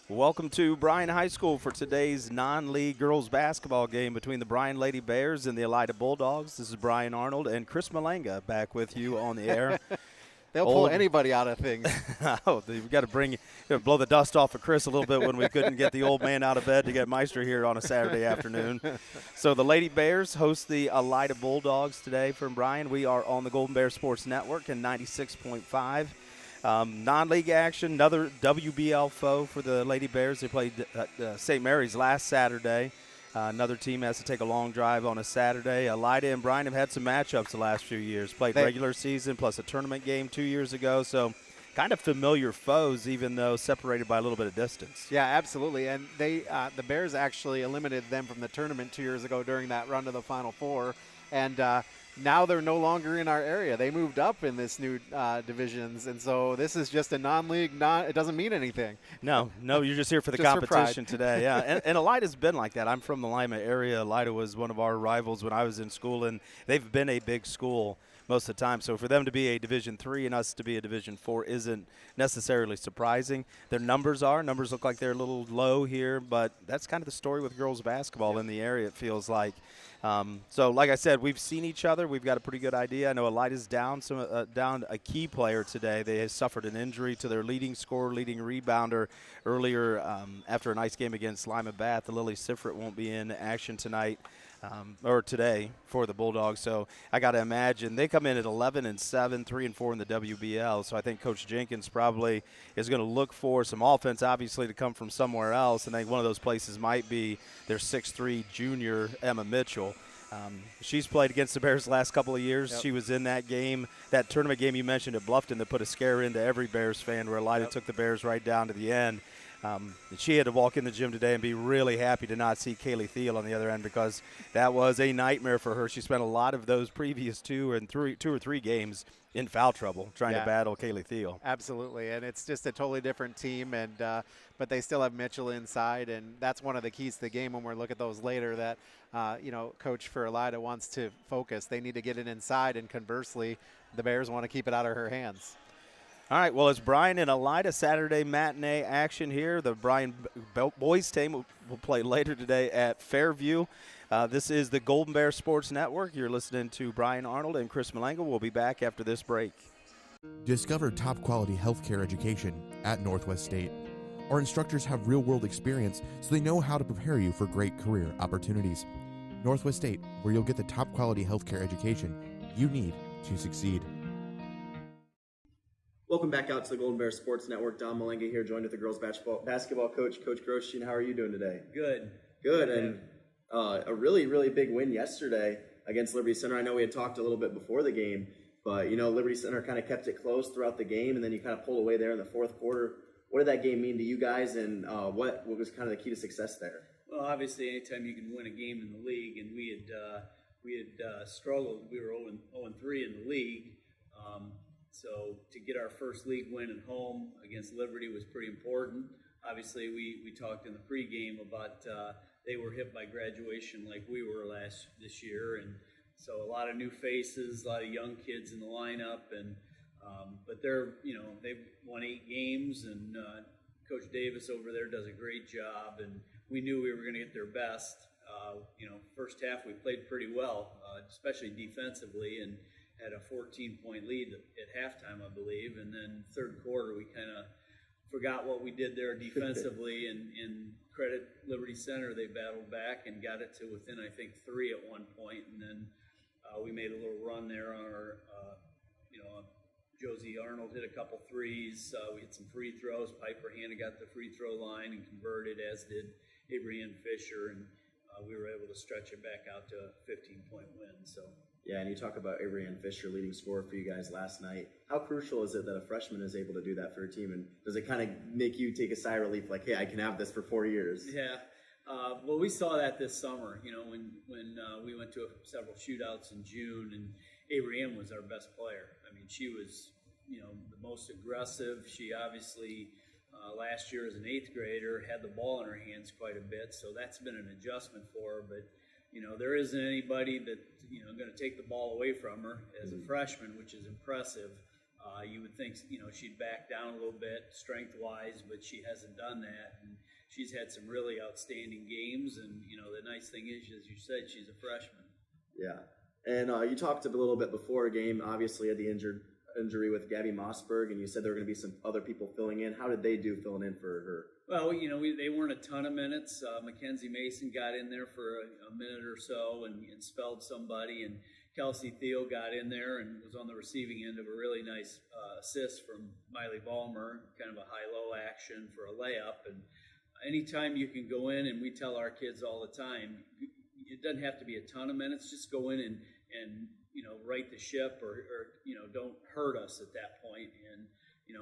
Welcome to Bryan High School for today's non-league girls basketball game between the Bryan Lady Bears and the Elida Bulldogs. This is Brian Arnold and Chris Malanga back with you on the air. They'll pull anybody out of things. Oh, we've got to blow the dust off of Chris a little bit when we couldn't get the old man out of bed to get Meister here on a Saturday afternoon. So the Lady Bears host the Elida Bulldogs today from Bryan. We are on the Golden Bear Sports Network and 96.5. Non-league action, another WBL foe for the Lady Bears. They played St. Mary's last Saturday. Another team has to take a long drive on a Saturday. Elida and Bryan have had some matchups the last few years. Played regular season plus a tournament game 2 years ago. So kind of familiar foes, even though separated by a little bit of distance. Yeah, absolutely. And the Bears actually eliminated them from the tournament 2 years ago during that run to the Final Four. And now they're no longer in our area. They moved up in this new divisions, and so this is just a non-league. It doesn't mean anything. No, you're just here for the competition today. Yeah, and Elida's been like that. I'm from the Lima area. Elida was one of our rivals when I was in school, and they've been a big school most of the time. So for them to be a Division III and us to be a Division IV isn't necessarily surprising. Their numbers look like they're a little low here, but that's kind of the story with girls basketball in the area, it feels like. So like I said, we've seen each other. We've got a pretty good idea. I know Elida's down a key player today. They have suffered an injury to their leading scorer, leading rebounder earlier after a nice game against Lima Bath. The Lily Sifrit won't be in action tonight. Or today for the Bulldogs. So I got to imagine they come in at 11-7, 3-4 in the WBL. So I think Coach Jenkins probably is going to look for some offense, obviously, to come from somewhere else. And I think one of those places might be their 6'3" junior, Emma Mitchell. She's played against the Bears the last couple of years. Yep. She was in that game, that tournament game you mentioned at Bluffton that put a scare into every Bears fan where Elida took the Bears right down to the end. She had to walk in the gym today and be really happy to not see Kaylee Thiel on the other end because that was a nightmare for her. She spent a lot of those previous two or three games in foul trouble trying to battle Kaylee Thiel. Absolutely, and it's just a totally different team, and but they still have Mitchell inside, and that's one of the keys to the game when we look at those later that, Coach for Elida wants to focus. They need to get it inside, and conversely, the Bears want to keep it out of her hands. All right, well, it's Bryan and Elida Saturday matinee action here. The Bryan boys team will play later today at Fairview. This is the Golden Bear Sports Network. You're listening to Brian Arnold and Chris Malanga. We'll be back after this break. Discover top-quality healthcare education at Northwest State. Our instructors have real-world experience, so they know how to prepare you for great career opportunities. Northwest State, where you'll get the top-quality healthcare education you need to succeed. Welcome back out to the Golden Bear Sports Network. Don Malanga here, joined with the girls basketball coach, Coach Grosjean. How are you doing today? Good. Good, and a really, really big win yesterday against Liberty Center. I know we had talked a little bit before the game, but, Liberty Center kind of kept it close throughout the game, and then you kind of pulled away there in the fourth quarter. What did that game mean to you guys, and what was kind of the key to success there? Well, obviously, anytime you can win a game in the league, and we had struggled. We were 0-3 in the league. So to get our first league win at home against Liberty was pretty important. Obviously, we talked in the pregame about they were hit by graduation like we were this year, and so a lot of new faces, a lot of young kids in the lineup, and but they've won 8 games, and Coach Davis over there does a great job, and we knew we were going to get their best. First half we played pretty well, especially defensively, and had a 14-point lead at halftime, I believe, and then third quarter we kind of forgot what we did there defensively, and credit Liberty Center, they battled back and got it to within, I think, 3 at one point, and then we made a little run there on our, Josie Arnold hit a couple threes, we hit some free throws, Piper Hanna got the free throw line and converted, as did Abraham Fisher, and we were able to stretch it back out to a 15-point win, so. Yeah, and you talk about Abraham Fisher, leading scorer for you guys last night. How crucial is it that a freshman is able to do that for a team? And does it kind of make you take a sigh of relief, like, hey, I can have this for 4 years? Yeah. Well, we saw that this summer, when we went to several shootouts in June, and Abraham was our best player. I mean, she was, the most aggressive. She obviously, last year as an 8th grader, had the ball in her hands quite a bit, so that's been an adjustment for her. But there isn't anybody that, going to take the ball away from her as a freshman, which is impressive. You would think, she'd back down a little bit strength-wise, but she hasn't done that. And she's had some really outstanding games. And, the nice thing is, as you said, she's a freshman. Yeah. And you talked a little bit before a game, obviously, had the injury with Gabby Mossberg, and you said there were going to be some other people filling in. How did they do filling in for her? Well, they weren't a ton of minutes. Mackenzie Mason got in there for a minute or so and spelled somebody, and Kelsey Thiel got in there and was on the receiving end of a really nice assist from Miley Ballmer, kind of a high-low action for a layup. And anytime you can go in, and we tell our kids all the time, it doesn't have to be a ton of minutes. Just go in and right the ship or don't hurt us at that point, and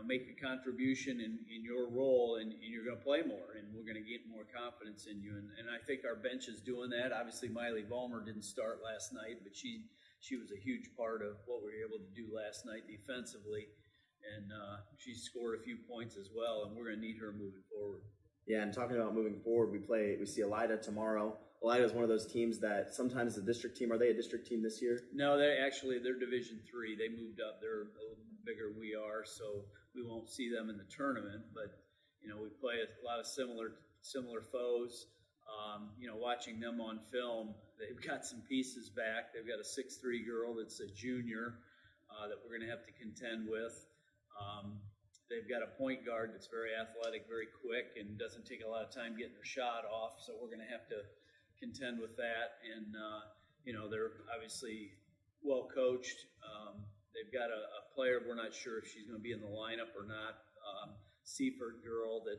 make a contribution in your role, and you're going to play more, and we're going to get more confidence in you. And I think our bench is doing that. Obviously, Miley Ballmer didn't start last night, but she was a huge part of what we were able to do last night defensively, and she scored a few points as well, and we're going to need her moving forward. Yeah, and talking about moving forward, we see Elida tomorrow. Elida is one of those teams that sometimes the district team. Are they a district team this year? No, they're Division III. They moved up. They're a little bigger than we are, so we won't see them in the tournament. But we play a lot of similar foes. Watching them on film, they've got some pieces back. They've got a 6'3" girl that's a junior that we're going to have to contend with. They've got a point guard that's very athletic, very quick, and doesn't take a lot of time getting her shot off. So we're going to have to contend with that. And, they're obviously well coached. They've got a player, we're not sure if she's going to be in the lineup or not, Seaford girl that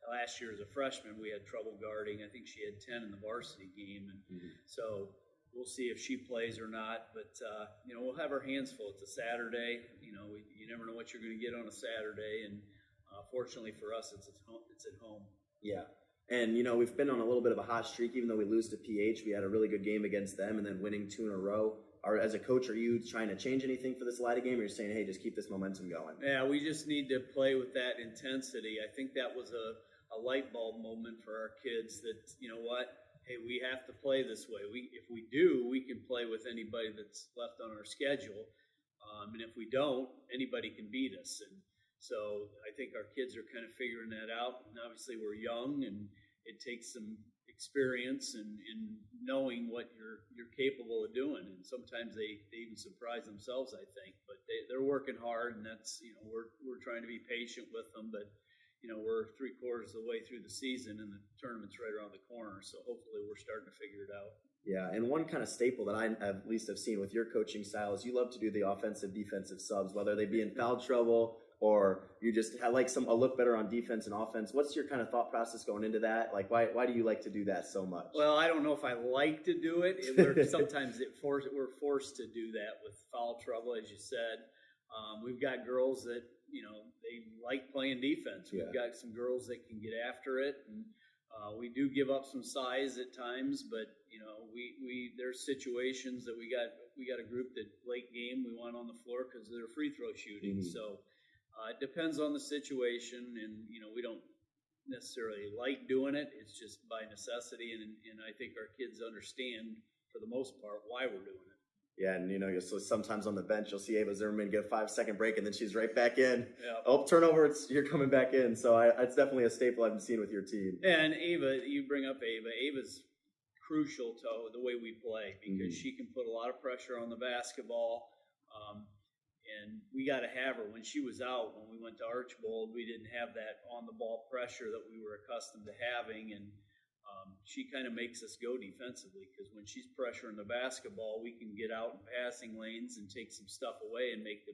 last year as a freshman we had trouble guarding. I think she had 10 in the varsity game. And so we'll see if she plays or not. But, we'll have our hands full. It's a Saturday. You never know what you're going to get on a Saturday. And fortunately for us, it's at home. Yeah. And, we've been on a little bit of a hot streak. Even though we lose to PH, we had a really good game against them and then winning 2 in a row. As a coach, are you trying to change anything for this Elida game, or you're saying, hey, just keep this momentum going? Yeah, we just need to play with that intensity. I think that was a light bulb moment for our kids that, hey, we have to play this way. If we do, we can play with anybody that's left on our schedule. And if we don't, anybody can beat us. And so I think our kids are kind of figuring that out. And obviously we're young, and it takes some experience and knowing what you're capable of doing. And sometimes they even surprise themselves, I think. But they're working hard, and that's, we're trying to be patient with them. But, we're 3/4 of the way through the season, and the tournament's right around the corner. So hopefully we're starting to figure it out. Yeah, and one kind of staple that I at least have seen with your coaching style is you love to do the offensive, defensive subs, whether they be in foul trouble or you just like a look better on defense and offense. What's your kind of thought process going into that? Like, why do you like to do that so much? Well, I don't know if I like to do it. Sometimes we're forced to do that with foul trouble, as you said. We've got girls that, they like playing defense. We've got some girls that can get after it, and we do give up some size at times, but there's situations that we got a group that late game we want on the floor because of their free throw shooting. So it depends on the situation, and we don't necessarily like doing it. It's just by necessity, and I think our kids understand for the most part why we're doing it. Yeah, and so sometimes on the bench you'll see Ava Zimmerman get a 5-second break and then she's right back in. Yeah. Oh, turnover! You're coming back in. So it's definitely a staple I've been seeing with your team. And Ava, you bring up Ava. Ava's crucial to the way we play because she can put a lot of pressure on the basketball. And we got to have her. When she was out, when we went to Archbold, we didn't have that on-the-ball pressure that we were accustomed to having. And she kind of makes us go defensively because when she's pressuring the basketball, we can get out in passing lanes and take some stuff away and make the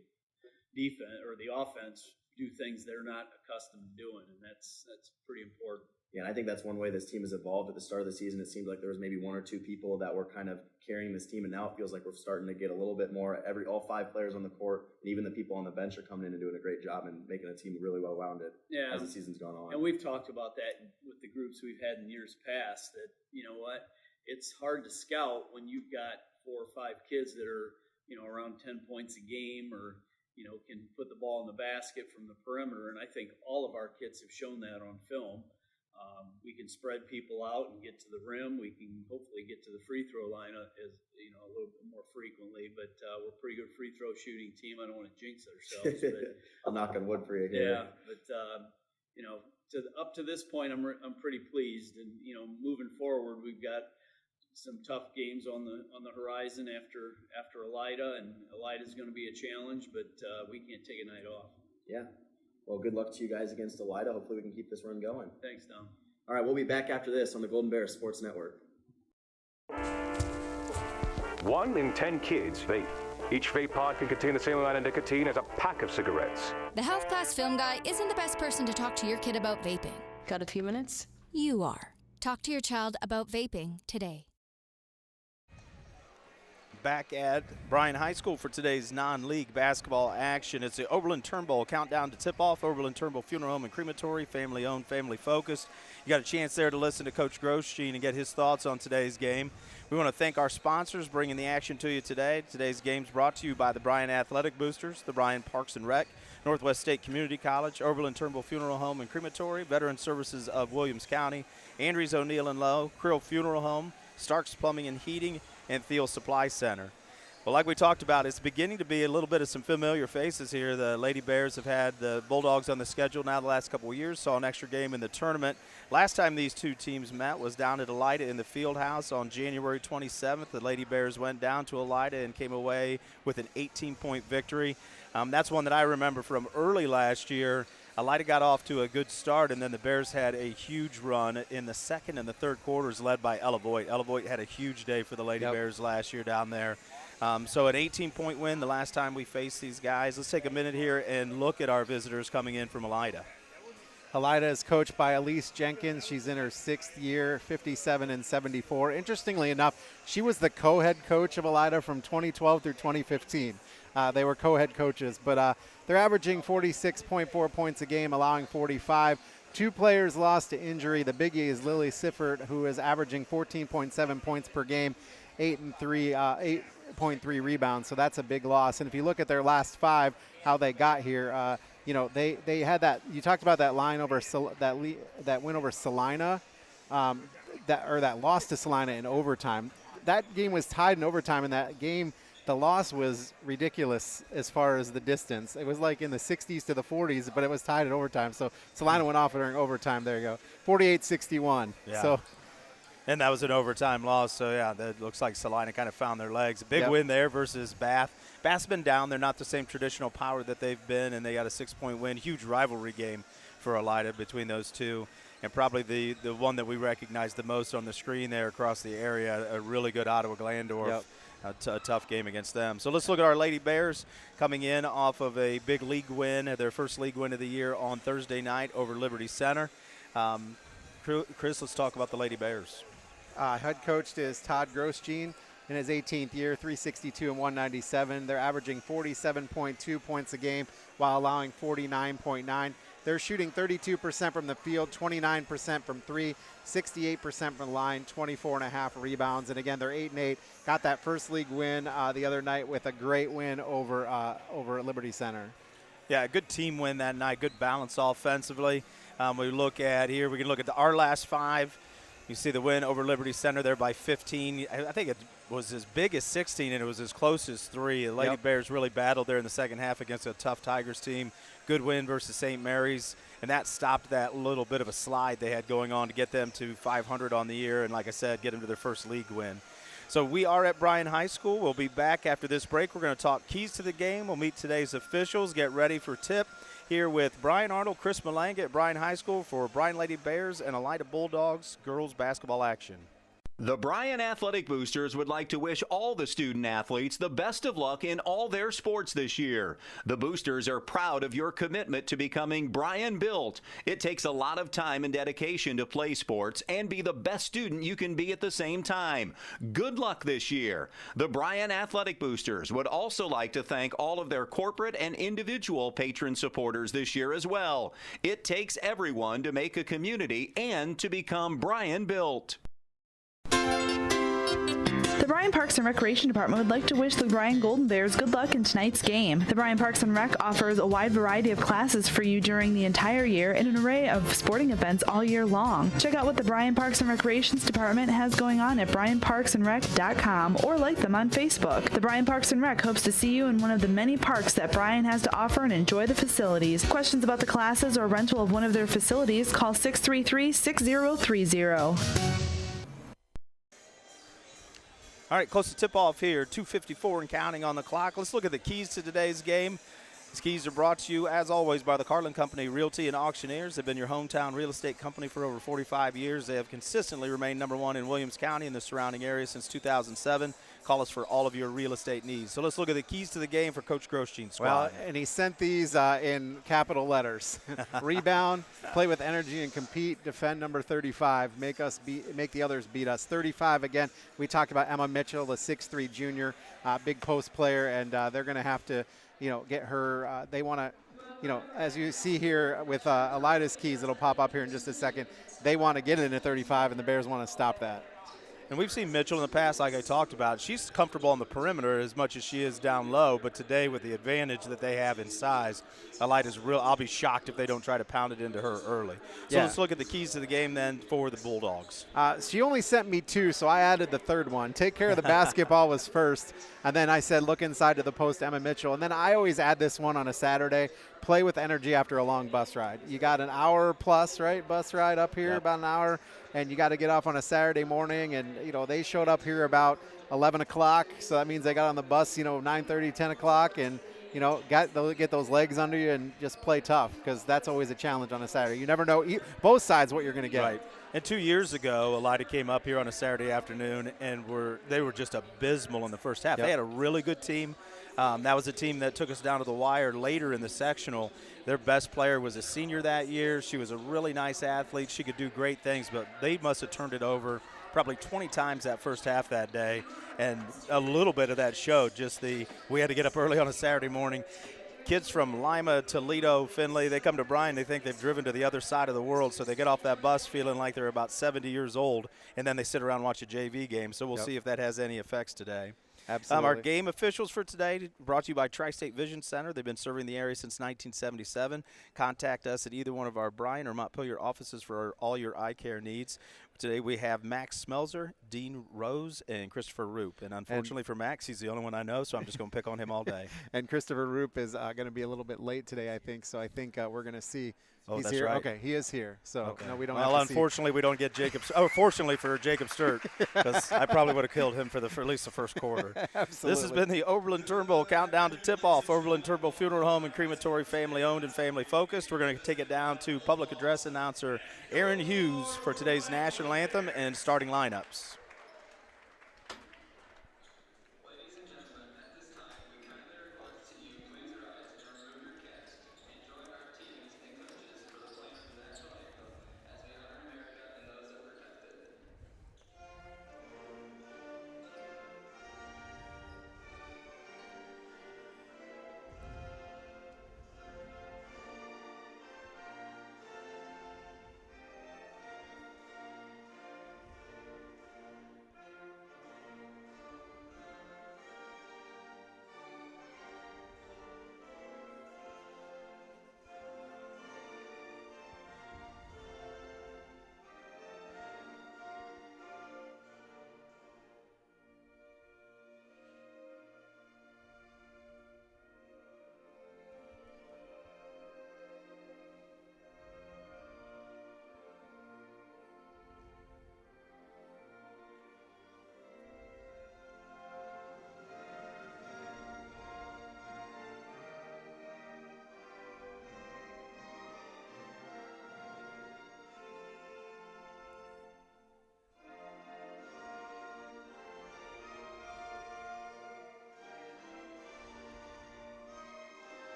defense or the offense do things they're not accustomed to doing. And that's pretty important. Yeah, and I think that's one way this team has evolved. At the start of the season, it seemed like there was maybe 1 or 2 people that were kind of carrying this team, and now it feels like we're starting to get a little bit more. All 5 players on the court, and even the people on the bench are coming in and doing a great job and making a team really well-rounded as the season's gone on. And we've talked about that with the groups we've had in years past, that, it's hard to scout when you've got 4 or 5 kids that are, around 10 points a game or, can put the ball in the basket from the perimeter. And I think all of our kids have shown that on film. we can spread people out and get to the rim. We can hopefully get to the free throw line a little bit more frequently. But we're a pretty good free throw shooting team. I don't want to jinx ourselves. But, I'll knock on wood for you here. Yeah, but up to this point, I'm pretty pleased. And moving forward, we've got some tough games on the horizon after Elida, and Elida's going to be a challenge. But we can't take a night off. Yeah. Well, good luck to you guys against Elida. Hopefully, we can keep this run going. Thanks, Tom. All right, we'll be back after this on the Golden Bears Sports Network. 1 in 10 kids vape. Each vape pod can contain the same amount of nicotine as a pack of cigarettes. The health class film guy isn't the best person to talk to your kid about vaping. Got a few minutes? You are. Talk to your child about vaping today. Back at Bryan High School for today's non-league basketball action. It's the Oberlin-Turnbull countdown to tip-off. Oberlin-Turnbull Funeral Home and Crematory, family-owned, family-focused. You got a chance there to listen to Coach Grosjean and get his thoughts on today's game. We want to thank our sponsors bringing the action to you today. Today's game is brought to you by the Bryan Athletic Boosters, the Bryan Parks and Rec, Northwest State Community College, Oberlin-Turnbull Funeral Home and Crematory, Veteran Services of Williams County, Andrews O'Neill and Lowe, Krill Funeral Home, Starks Plumbing and Heating, and Thiel Supply Center. Well, like we talked about, it's beginning to be a little bit of some familiar faces here. The Lady Bears have had the Bulldogs on the schedule now the last couple of years, saw an extra game in the tournament. Last time these two teams met was down at Elida in the field house on January 27th. The Lady Bears went down to Elida and came away with an 18-point victory. That's one that I remember from early last year. Elida got off to a good start, and then the Bears had a huge run in the second and the third quarters led by Ella Voigt. Ella Voigt had a huge day for the Lady Bears last year down there. So an 18-point win the last time we faced these guys. Let's take a minute here and look at our visitors coming in from Elida. Elida is coached by Elise Jenkins. She's in her 6th year, 57 and 74. Interestingly enough, she was the co-head coach of Elida from 2012 through 2015. They were co-head coaches, but they're averaging 46.4 points a game, allowing 45. 2 players lost to injury. The biggie is Lily Siffert, who is averaging 14.7 points per game, 8.3 rebounds, so that's a big loss. And if you look at their last 5, how they got here, they had that. You talked about that line over that win over Salina, that loss to Salina in overtime. That game was tied in overtime. In that game, the loss was ridiculous as far as the distance. It was like in the 60s to the 40s, but it was tied in overtime. So Salina went off during overtime. There you go, 48-61. Yeah. So. And that was an overtime loss, so yeah, that looks like Salina kind of found their legs. A big win there versus Bath. Bath's been down. They're not the same traditional power that they've been, and they got a 6-point win. Huge rivalry game for Elida between those two, and probably the one that we recognize the most on the screen there across the area, a really good Ottawa Glandorf. A tough game against them. So let's look at our Lady Bears coming in off of a big league win, their first league win of the year on Thursday night over Liberty Center. Chris, let's talk about the Lady Bears. Head coach is Todd Grosjean in his 18th year, 362 and 197. They're averaging 47.2 points a game while allowing 49.9. They're shooting 32% from the field, 29% from 3, 68% from the line, 24.5 rebounds. And again, they're 8-8. Got that first league win the other night with a great win over Liberty Center. Yeah, a good team win that night. Good balance offensively. We can look at our last 5. You see the win over Liberty Center there by 15. I think it was as big as 16, and it was as close as 3. The Lady Bears really battled there in the second half against a tough Tigers team. Good win versus St. Mary's, and that stopped that little bit of a slide they had going on to get them to 500 on the year, and like I said, get them to their first league win. So we are at Bryan High School. We'll be back after this break. We're going to talk keys to the game. We'll meet today's officials, get ready for tip. Here with Brian Arnold, Chris Malanga at Bryan High School for Bryan Lady Bears and Elida Bulldogs girls basketball action. The Bryan Athletic Boosters would like to wish all the student athletes the best of luck in all their sports this year. The Boosters are proud of your commitment to becoming Bryan built. It takes a lot of time and dedication to play sports and be the best student you can be at the same time. Good luck this year. The Bryan Athletic Boosters would also like to thank all of their corporate and individual patron supporters this year as well. It takes everyone to make a community and to become Bryan built. The Bryan Parks and Recreation Department would like to wish the Bryan Golden Bears good luck in tonight's game. The Bryan Parks and Rec offers a wide variety of classes for you during the entire year and an array of sporting events all year long. Check out what the Bryan Parks and Recreations Department has going on at bryanparksandrec.com or like them on Facebook. The Bryan Parks and Rec hopes to see you in one of the many parks that Bryan has to offer and enjoy the facilities. Questions about the classes or rental of one of their facilities, call 633-6030. All right, close to tip-off here, 2:54 and counting on the clock. Let's look at the keys to today's game. These keys are brought to you, as always, by the Carlin Company Realty and Auctioneers. They've been your hometown real estate company for over 45 years. They have consistently remained number one in Williams County and the surrounding area since 2007. Call us for all of your real estate needs. So let's look at the keys to the game for Coach Grosjean's squad. Well, and he sent these in capital letters. Rebound, play with energy and compete, defend number 35, make the others beat us. 35, again, we talked about Emma Mitchell, the 6'3 junior, big post player, and they're going to have to, get her. They want to, as you see here with Elida's keys, it'll pop up here in just a second. They want to get it into 35, and the Bears want to stop that. And we've seen Mitchell in the past, like I talked about. She's comfortable on the perimeter as much as she is down low, but today with the advantage that they have in size, Elida's real. I'll be shocked if they don't try to pound it into her early. So let's look at the keys to the game then for the Bulldogs. She only sent me 2, so I added the third one. Take care of the basketball was first, and then I said look inside to the post, Emma Mitchell. And then I always add this one on a Saturday, play with energy after a long bus ride. You got an hour plus, right, bus ride up here, about an hour. And you got to get off on a Saturday morning, and they showed up here about 11 o'clock, so that means they got on the bus 9:30, 10 o'clock, and get those legs under you and just play tough, because that's always a challenge on a Saturday. You never know both sides what you're going to get. Right. And 2 years ago, Elida came up here on a Saturday afternoon, and they were just abysmal in the first half. They had a really good team. That was a team that took us down to the wire later in the sectional. Their best player was a senior that year. She was a really nice athlete. She could do great things, but they must have turned it over probably 20 times that first half that day, and a little bit of that showed we had to get up early on a Saturday morning. Kids from Lima, Toledo, Findlay, they come to Bryan, they think they've driven to the other side of the world, so they get off that bus feeling like they're about 70 years old, and then they sit around and watch a JV game. So we'll see if that has any effects today. Absolutely. Our game officials for today brought to you by Tri-State Vision Center. They've been serving the area since 1977. Contact us at either one of our Bryan or Montpelier offices for all your eye care needs. Today we have Max Smelzer, Dean Rose, and Christopher Roop. And unfortunately for Max, he's the only one I know, so I'm just going to pick on him all day. And Christopher Roop is going to be a little bit late today, I think. So I think we're going to see. Oh, he's that's here. right. Okay, he is here. So no, we don't. Well, have to unfortunately, we don't get Jacob. Oh, fortunately for Jacob Sturt, because I probably would have killed him for at least the first quarter. Absolutely. This has been the Oberlin-Turnbull countdown to tip-off. Oberlin-Turnbull Funeral Home and Crematory, family-owned and family-focused. We're going to take it down to public address announcer Aaron Hughes for today's national anthem and starting lineups.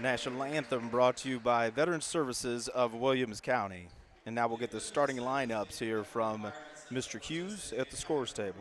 National anthem brought to you by Veterans Services of Williams County. And now we'll get the starting lineups here from Mr. Hughes at the scores table.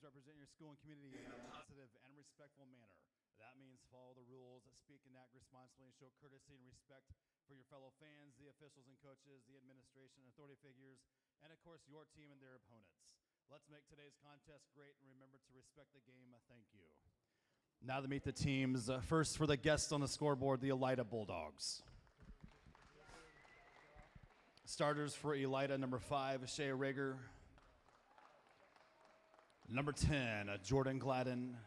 represent your school and community in a positive and respectful manner. That means follow the rules, speak and act responsibly, and show courtesy and respect for your fellow fans, the officials and coaches, the administration and authority figures, and of course your team and their opponents. Let's make today's contest great and remember to respect the game. Thank you. Now to meet the teams. First for the guests on the scoreboard, the Elida Bulldogs. Starters for Elida, number 5, Shea Rager. Number 10, Jordan Gladden.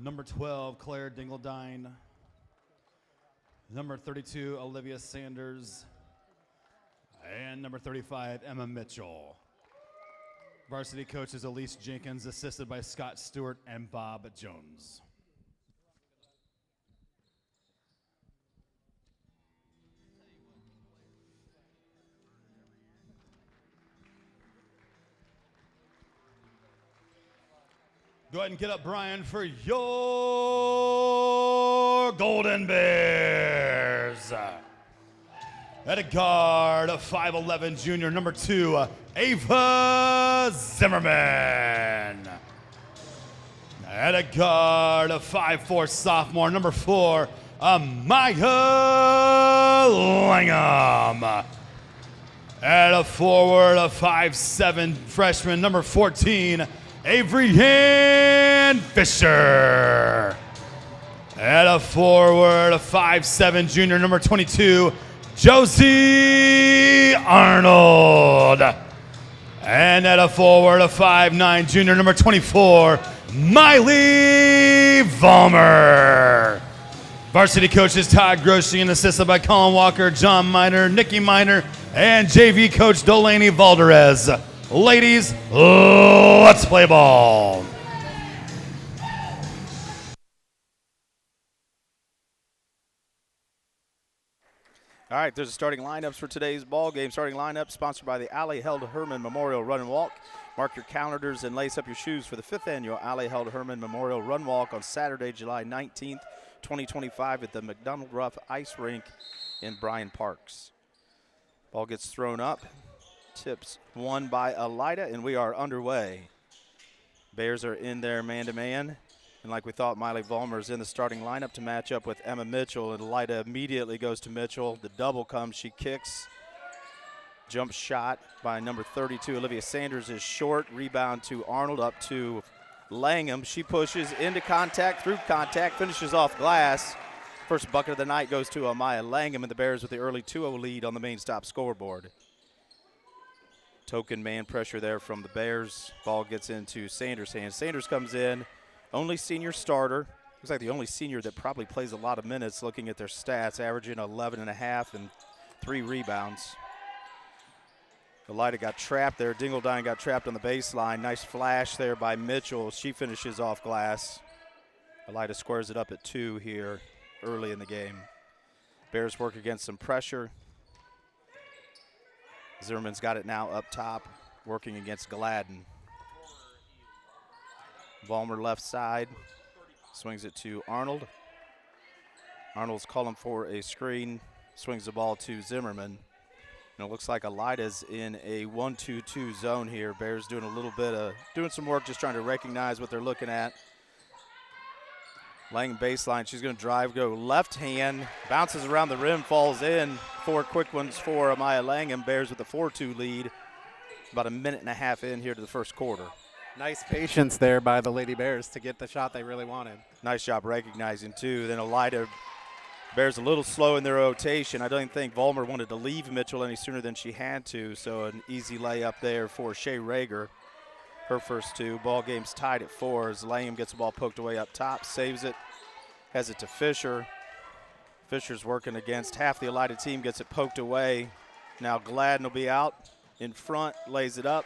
Number 12, Claire Dingledine. Number 32, Olivia Sanders. And number 35, Emma Mitchell. Varsity coaches Elise Jenkins, assisted by Scott Stewart and Bob Jones. Go ahead and get up, Bryan, for your Golden Bears. At a guard, a 5'11" junior, number 2, Ava Zimmerman. At a guard, a 5'4" sophomore, number 4, Maya Langham. At a forward, a 5'7" freshman, number 14, Avery Ann Fisher. At a forward, a 5'7" junior, number 22, Josie Arnold. And at a forward, a 5'9" junior, number 24, Miley Vollmer. Varsity coaches Todd Groshey and assisted by Colin Walker, John Miner, Nikki Miner, and JV coach Delaney Valderez. Ladies, let's play ball. All right, there's the starting lineups for today's ball game. Starting lineup sponsored by the Allie Held Herman Memorial Run and Walk. Mark your calendars and lace up your shoes for the 5th annual Allie Held Herman Memorial Run Walk on Saturday, July 19th, 2025 at the McDonald Ruff Ice Rink in Bryan Parks. Ball gets thrown up. Tips won by Elida, and we are underway. Bears are in there man-to-man. And like we thought, Miley Vollmer is in the starting lineup to match up with Emma Mitchell. And Elida immediately goes to Mitchell. The double comes. She kicks. Jump shot by number 32. Olivia Sanders is short. Rebound to Arnold, up to Langham. She pushes into contact, through contact, finishes off glass. First bucket of the night goes to Amaya Langham, and the Bears with the early 2-0 lead on the main stop scoreboard. Token man pressure there from the Bears. Ball gets into Sanders' hands. Sanders comes in. Only senior starter. Looks like the only senior that probably plays a lot of minutes looking at their stats, averaging 11.5 and 3 rebounds. Elida got trapped there. Dingledine got trapped on the baseline. Nice flash there by Mitchell. She finishes off glass. Elida squares it up at 2 here early in the game. Bears work against some pressure. Zimmerman's got it now up top, working against Gladden. Vollmer left side, swings it to Arnold. Arnold's calling for a screen, swings the ball to Zimmerman. And it looks like Elida's in a 1-2-2 zone here. Bears doing a little bit of, doing some work, just trying to recognize what they're looking at. Langham baseline, she's gonna drive, go left hand, bounces around the rim, falls in. 4 quick ones for Amaya Langham. Bears with a 4-2 lead. About a minute and a half in here to the first quarter. Nice patience there by the Lady Bears to get the shot they really wanted. Nice job recognizing, too. Then Elida, Bears a little slow in their rotation. I don't think Vollmer wanted to leave Mitchell any sooner than she had to, so an easy layup there for Shea Rager. Her first 2. Ball game's tied at 4 as Langham gets the ball poked away up top, saves it, has it to Fisher. Fisher's working against half the Elida team, gets it poked away. Now Gladden will be out in front, lays it up.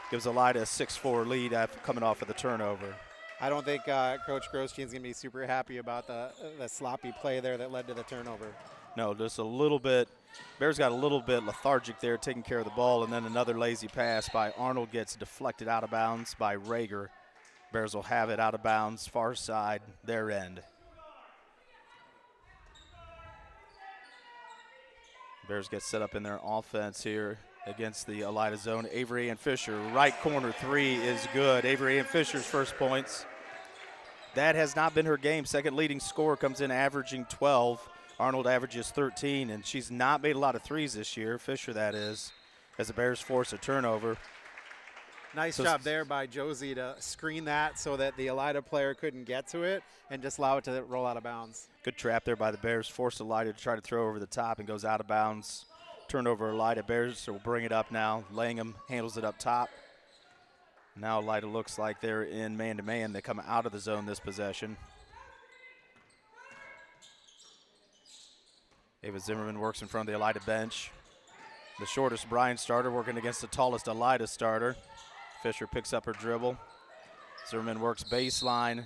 Gives Elida a 6-4 lead after coming off of the turnover. I don't think Coach Grosjean's going to be super happy about the sloppy play there that led to the turnover. No, just a little bit. Bears got a little bit lethargic there, taking care of the ball, and then another lazy pass by Arnold gets deflected out of bounds by Rager. Bears will have it out of bounds, far side, their end. Bears get set up in their offense here against the Elida zone. Avery Ann Fisher, right corner three is good. Avery Ann Fisher's first points. That has not been her game. Second leading scorer comes in averaging 12. Arnold averages 13, and she's not made a lot of threes this year. Fisher, that is, as the Bears force a turnover. Nice job there by Josie to screen that so that the Elida player couldn't get to it and just allow it to roll out of bounds. Good trap there by the Bears. Forced Elida to try to throw over the top and goes out of bounds. Turnover Elida. Bears will bring it up now. Langham handles it up top. Now Elida looks like they're in man-to-man. They come out of the zone this possession. Ava Zimmerman works in front of the Elida bench. The shortest Bryan starter working against the tallest Elida starter. Fisher picks up her dribble. Zimmerman works baseline.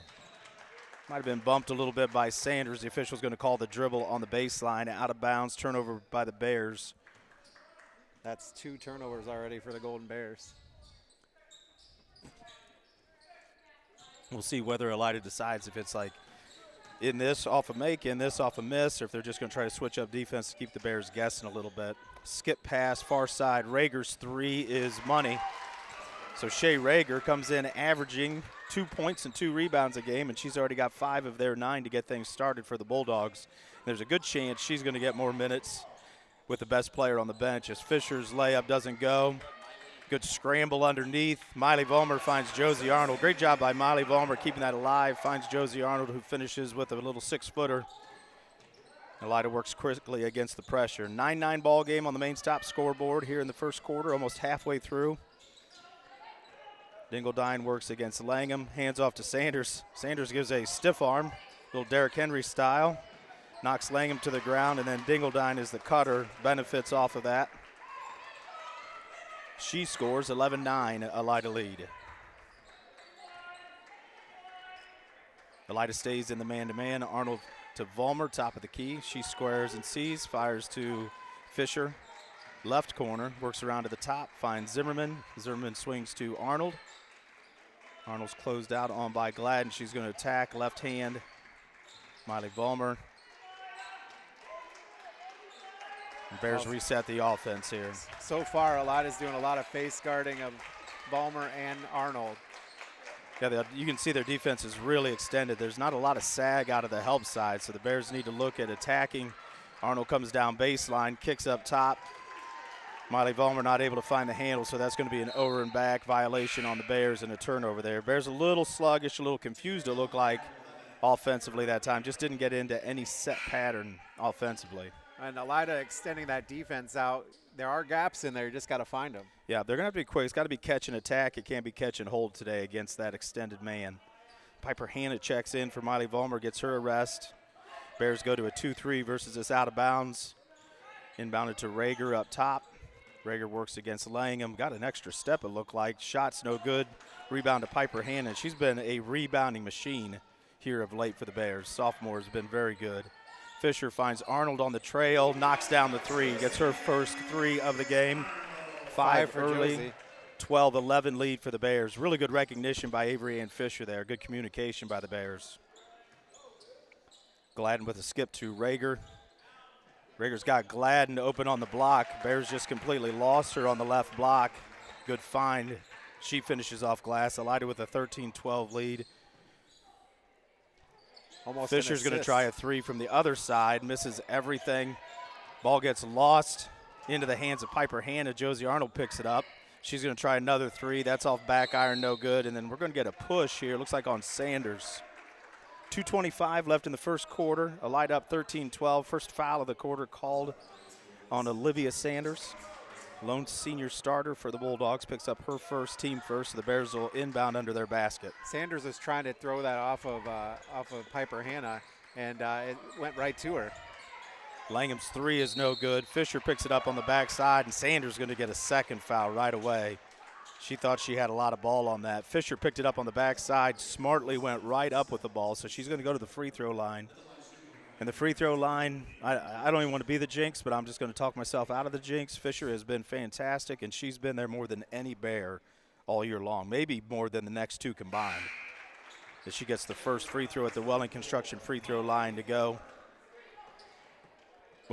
Might have been bumped a little bit by Sanders. The official's going to call the dribble on the baseline. Out of bounds, turnover by the Bears. That's 2 turnovers already for the Golden Bears. We'll see whether Elida decides if it's like in this off a make, in this off a miss, or if they're just going to try to switch up defense to keep the Bears guessing a little bit. Skip pass, far side. Rager's three is money. So Shea Rager comes in averaging 2 points and 2 rebounds a game, and she's already got 5 of their 9 to get things started for the Bulldogs. There's a good chance she's going to get more minutes with the best player on the bench as Fisher's layup doesn't go. Good scramble underneath. Miley Vollmer finds Josie Arnold. Great job by Miley Vollmer keeping that alive. Finds Josie Arnold, who finishes with a little 6-footer. Elida works quickly against the pressure. 9-9 ball game on the main stop scoreboard here in the first quarter, almost halfway through. Dingledine works against Langham. Hands off to Sanders. Sanders gives a stiff arm, little Derrick Henry style. Knocks Langham to the ground, and then Dingledine is the cutter. Benefits off of that. She scores 11-9, Elida lead. Elida stays in the man-to-man. Arnold to Vollmer, top of the key. She squares and sees, fires to Fisher. Left corner, works around to the top, finds Zimmerman. Zimmerman swings to Arnold. Arnold's closed out on by Gladden. She's going to attack, left hand. Miley Vollmer. Bears reset the offense here. So far, Elida's doing a lot of face guarding of Vollmer and Arnold. Yeah, you can see their defense is really extended. There's not a lot of sag out of the help side, so the Bears need to look at attacking. Arnold comes down baseline, kicks up top. Miley Vollmer not able to find the handle, so that's going to be an over and back violation on the Bears and a turnover there. Bears a little sluggish, a little confused, it looked like, offensively that time. Just didn't get into any set pattern offensively. And Elida extending that defense out. There are gaps in there. You just got to find them. Yeah, they're going to have to be quick. It's got to be catch and attack. It can't be catch and hold today against that extended man. Piper Hanna checks in for Miley Vollmer, gets her a rest. Bears go to a 2-3 versus this out of bounds. Inbounded to Rager up top. Rager works against Langham. Got an extra step, it looked like. Shots no good. Rebound to Piper Hanna. She's been a rebounding machine here of late for the Bears. Sophomore has been very good. Fisher finds Arnold on the trail, knocks down the three, gets her first 3 of the game. 5 for early, 12-11 lead for the Bears. Really good recognition by Avery Ann Fisher there. Good communication by the Bears. Gladden with a skip to Rager. Rager's got Gladden open on the block. Bears just completely lost her on the left block. Good find. She finishes off glass. Elida with a 13-12 lead. Almost Fisher's going to try a 3 from the other side. Misses everything. Ball gets lost into the hands of Piper Hanna. Josie Arnold picks it up. She's going to try another 3. That's off back iron, no good. And then we're going to get a push here. Looks like on Sanders. 2:25 left in the first quarter. Elida up 13-12. First foul of the quarter called on Olivia Sanders. Lone senior starter for the Bulldogs. Picks up her first, team first. So the Bears will inbound under their basket. Sanders is trying to throw that off of Piper Hanna, and it went right to her. Langham's 3 is no good. Fisher picks it up on the backside, and Sanders going to get a second foul right away. She thought she had a lot of ball on that. Fisher picked it up on the backside, smartly went right up with the ball, so she's going to go to the free throw line. And the free throw line, I don't even want to be the jinx, but I'm just going to talk myself out of the jinx. Fisher has been fantastic, and she's been there more than any Bear all year long, maybe more than the next 2 combined. As she gets the first free throw at the Welling Construction free throw line to go.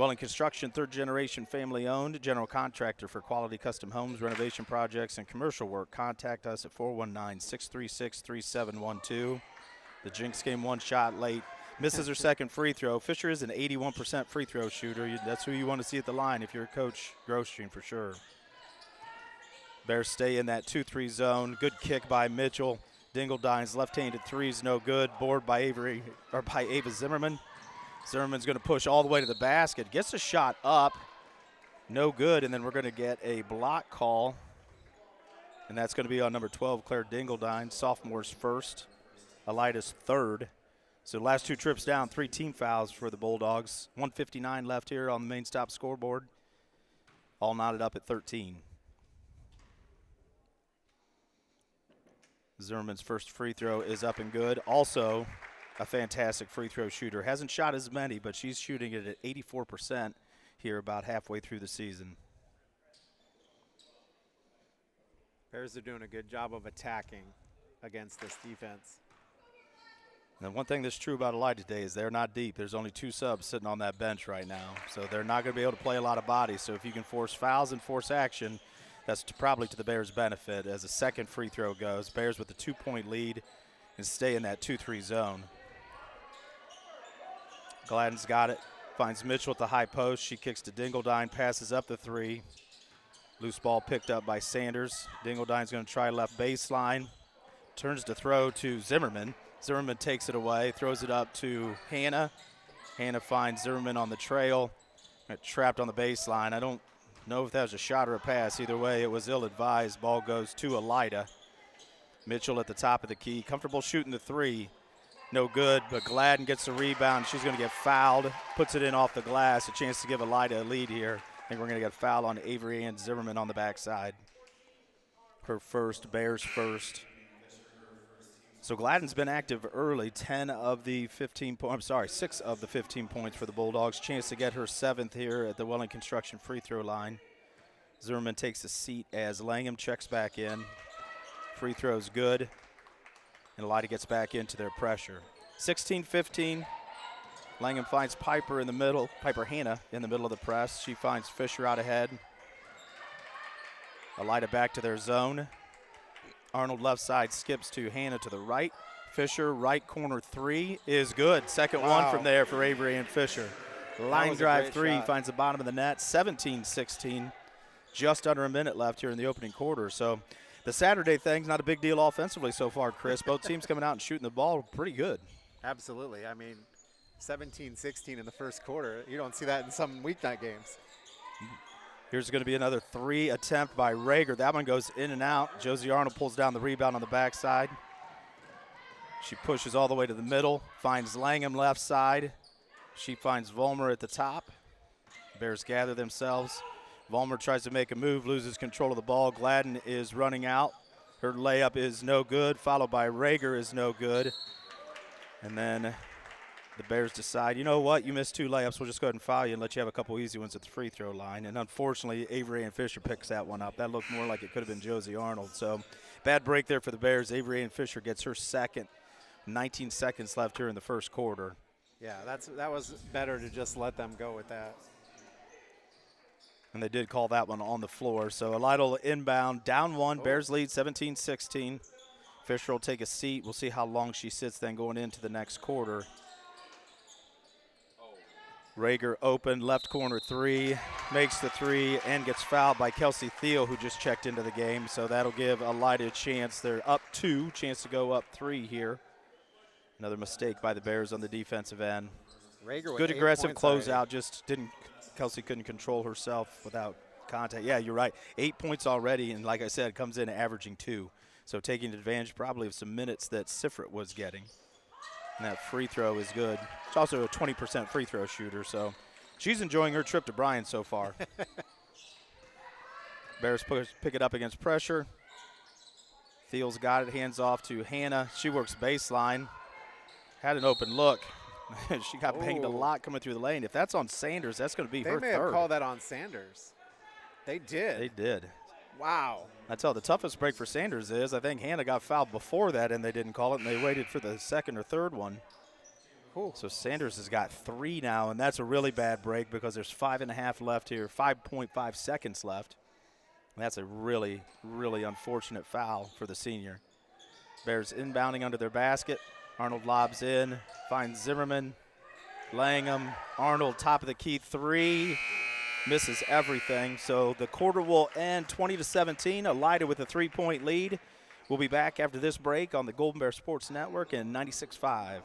Welling Construction, third-generation family-owned, general contractor for quality custom homes, renovation projects, and commercial work. Contact us at 419-636-3712. The Jinx game one shot late. Misses her second free throw. Fisher is an 81% free throw shooter. That's who you want to see at the line if you're Coach Grosjean for sure. Bears stay in that 2-3 zone. Good kick by Mitchell. Dingledine's left-handed three's no good. Board by Ava Zimmerman. Zimmerman's going to push all the way to the basket. Gets a shot up. No good, and then we're going to get a block call. And that's going to be on number 12, Claire Dingledine, sophomore's first. Elida's third. So last two trips down, 3 team fouls for the Bulldogs. 1:59 left here on the main stop scoreboard. All knotted up at 13. Zimmerman's first free throw is up and good. Also a fantastic free throw shooter. Hasn't shot as many, but she's shooting it at 84% here about halfway through the season. Bears are doing a good job of attacking against this defense. And one thing that's true about Elida today is they're not deep. There's only 2 subs sitting on that bench right now. So they're not going to be able to play a lot of bodies. So if you can force fouls and force action, that's probably to the Bears' benefit as the second free throw goes. Bears with a 2-point lead and stay in that 2-3 zone. Gladden's got it. Finds Mitchell at the high post. She kicks to Dingledine, passes up the 3. Loose ball picked up by Sanders. Dingledine's going to try left baseline. Turns to throw to Zimmerman. Zimmerman takes it away, throws it up to Hannah. Hannah finds Zimmerman on the trail. Trapped on the baseline. I don't know if that was a shot or a pass. Either way, it was ill-advised. Ball goes to Elida. Mitchell at the top of the key. Comfortable shooting the 3. No good, but Gladden gets the rebound. She's going to get fouled. Puts it in off the glass. A chance to give Elida a lead here. I think we're going to get a foul on Avery Ann Zimmerman on the backside. Her first, Bears first. So Gladden's been active early. 6 of the 15 points for the Bulldogs. Chance to get her 7th here at the Welling Construction free throw line. Zimmerman takes a seat as Langham checks back in. Free throw's good. And Elida gets back into their pressure. 16-15. Langham finds Piper in the middle. Piper Hannah in the middle of the press. She finds Fisher out ahead. Elida back to their zone. Arnold left side skips to Hannah to the right. Fisher right corner 3 is good. Second one from there for Avery and Fisher. Line drive 3 finds the bottom of the net. 17-16. Just under a minute left here in the opening quarter. So the Saturday thing's not a big deal offensively so far, Chris. Both teams coming out and shooting the ball pretty good. Absolutely. I mean, 17-16 in the first quarter. You don't see that in some weeknight games. Here's going to be another 3 attempt by Rager. That one goes in and out. Josie Arnold pulls down the rebound on the backside. She pushes all the way to the middle, finds Langham left side. She finds Vollmer at the top. Bears gather themselves. Vollmer tries to make a move, loses control of the ball. Gladden is running out. Her layup is no good, followed by Rager is no good. And then the Bears decide, you know what, you missed 2 layups. We'll just go ahead and foul you and let you have a couple easy ones at the free throw line. And unfortunately, Avery Ann Fisher picks that one up. That looked more like it could have been Josie Arnold. So bad break there for the Bears. Avery Ann Fisher gets her second. 19 seconds left here in the first quarter. Yeah, that was better to just let them go with that. And they did call that one on the floor. So Elida will inbound, down 1. Bears lead 17-16. Fisher will take a seat. We'll see how long she sits then going into the next quarter. Rager open, left corner 3, makes the 3 and gets fouled by Kelsey Thiel, who just checked into the game. So that'll give Elida a chance. They're up 2, chance to go up 3 here. Another mistake by the Bears on the defensive end. Rager good aggressive closeout, just Kelsey couldn't control herself without contact. Yeah, you're right. 8 points already, and like I said, comes in averaging 2. So taking advantage probably of some minutes that Sifrit was getting. And that free throw is good. She's also a 20% free throw shooter, so she's enjoying her trip to Bryan so far. Bears pick it up against pressure. Thiel's got it, hands off to Hannah. She works baseline. Had an open look. She got banged a lot coming through the lane. If that's on Sanders, that's going to be her third. They may have called that on Sanders. They did. They did. Wow. I tell the toughest break for Sanders is I think Hannah got fouled before that and they didn't call it, and they waited for the second or third one. Ooh. So Sanders has got 3 now, and that's a really bad break because there's 5.5 left here, 5.5 seconds left. That's a really, really unfortunate foul for the senior. Bears inbounding under their basket. Arnold lobs in, finds Zimmerman, Langham, Arnold, top of the key 3, misses everything. So the quarter will end 20-17. Elida with a 3-point lead. We'll be back after this break on the Golden Bear Sports Network and 96.5.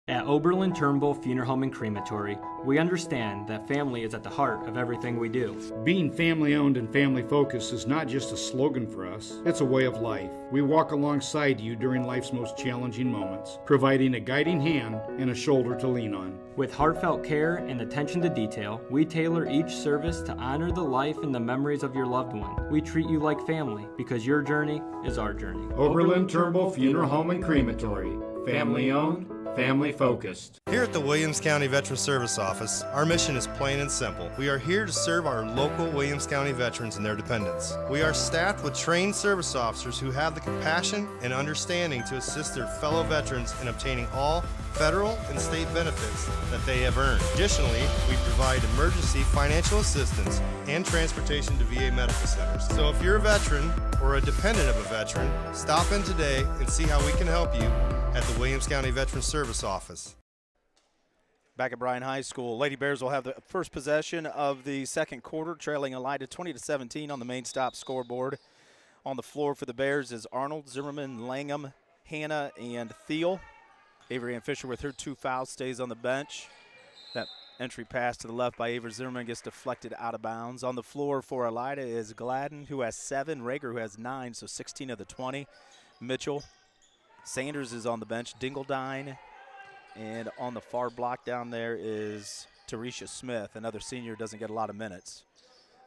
At Oberlin-Turnbull Funeral Home and Crematory, we understand that family is at the heart of everything we do. Being family-owned and family-focused is not just a slogan for us, it's a way of life. We walk alongside you during life's most challenging moments, providing a guiding hand and a shoulder to lean on. With heartfelt care and attention to detail, we tailor each service to honor the life and the memories of your loved one. We treat you like family because your journey is our journey. Oberlin-Turnbull Funeral Home and Crematory. Family-owned, family-focused. Here at the Williams County Veteran Service Office, our mission is plain and simple. We are here to serve our local Williams County veterans and their dependents. We are staffed with trained service officers who have the compassion and understanding to assist their fellow veterans in obtaining all federal and state benefits that they have earned. Additionally, we provide emergency financial assistance and transportation to VA medical centers. So if you're a veteran or a dependent of a veteran, stop in today and see how we can help you at the Williams County Veteran Service Office. Back at Bryan High School, Lady Bears will have the first possession of the second quarter, trailing Elida 20-17 on the main stop scoreboard. On the floor for the Bears is Arnold, Zimmerman, Langham, Hannah, and Thiel. Avery Ann Fisher with her 2 fouls stays on the bench. That entry pass to the left by Avery Zimmerman gets deflected out of bounds. On the floor for Elida is Gladden, who has 7, Rager, who has 9, so 16 of the 20. Mitchell. Sanders is on the bench, Dingledine, and on the far block down there is Tarisha Smith, another senior, doesn't get a lot of minutes.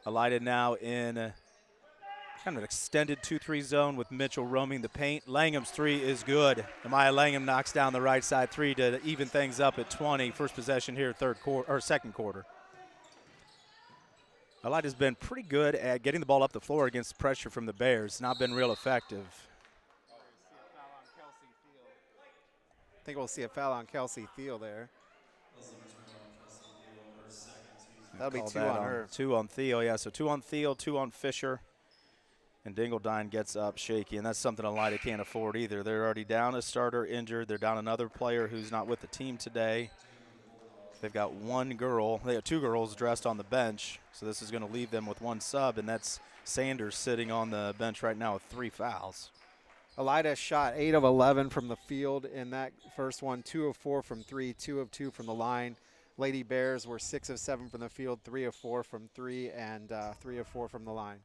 Elida now in kind of an extended 2-3 zone with Mitchell roaming the paint. Langham's 3 is good. Amaya Langham knocks down the right side 3 to even things up at 20. First possession here, second quarter. Elida's been pretty good at getting the ball up the floor against pressure from the Bears. Not been real effective. I think we'll see a foul on Kelsey Thiel there. That'll be 2 on her. 2 on Thiel, yeah. So 2 on Thiel, 2 on Fisher. And Dingledine gets up shaky, and that's something Elida can't afford either. They're already down a starter injured. They're down another player who's not with the team today. They've got 1 girl. They have 2 girls dressed on the bench, so this is going to leave them with 1 sub, and that's Sanders sitting on the bench right now with 3 fouls. Elida shot 8 of 11 from the field in that first one, 2 of 4 from 3, 2 of 2 from the line. Lady Bears were 6 of 7 from the field, 3 of 4 from 3, and 3 of 4 from the line.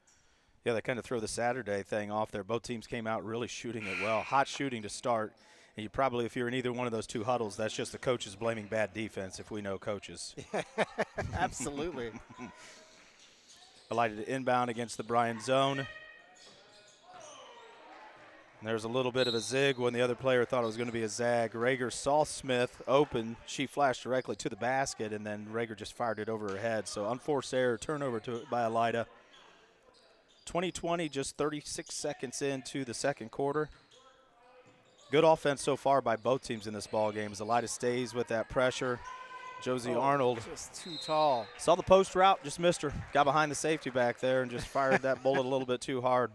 Yeah, they kind of throw the Saturday thing off there. Both teams came out really shooting it well. Hot shooting to start. And you probably, if you're in either one of those 2 huddles, that's just the coaches blaming bad defense, if we know coaches. Absolutely. Elida to inbound against the Bryan zone. And there's a little bit of a zig when the other player thought it was going to be a zag. Rager saw Smith open. She flashed directly to the basket, and then Rager just fired it over her head. So unforced error, turnover by Elida. 20-20, just 36 seconds into the second quarter. Good offense so far by both teams in this ball game as Elida stays with that pressure. Josie Arnold. Just too tall. Saw the post route, just missed her. Got behind the safety back there and just fired that bullet a little bit too hard.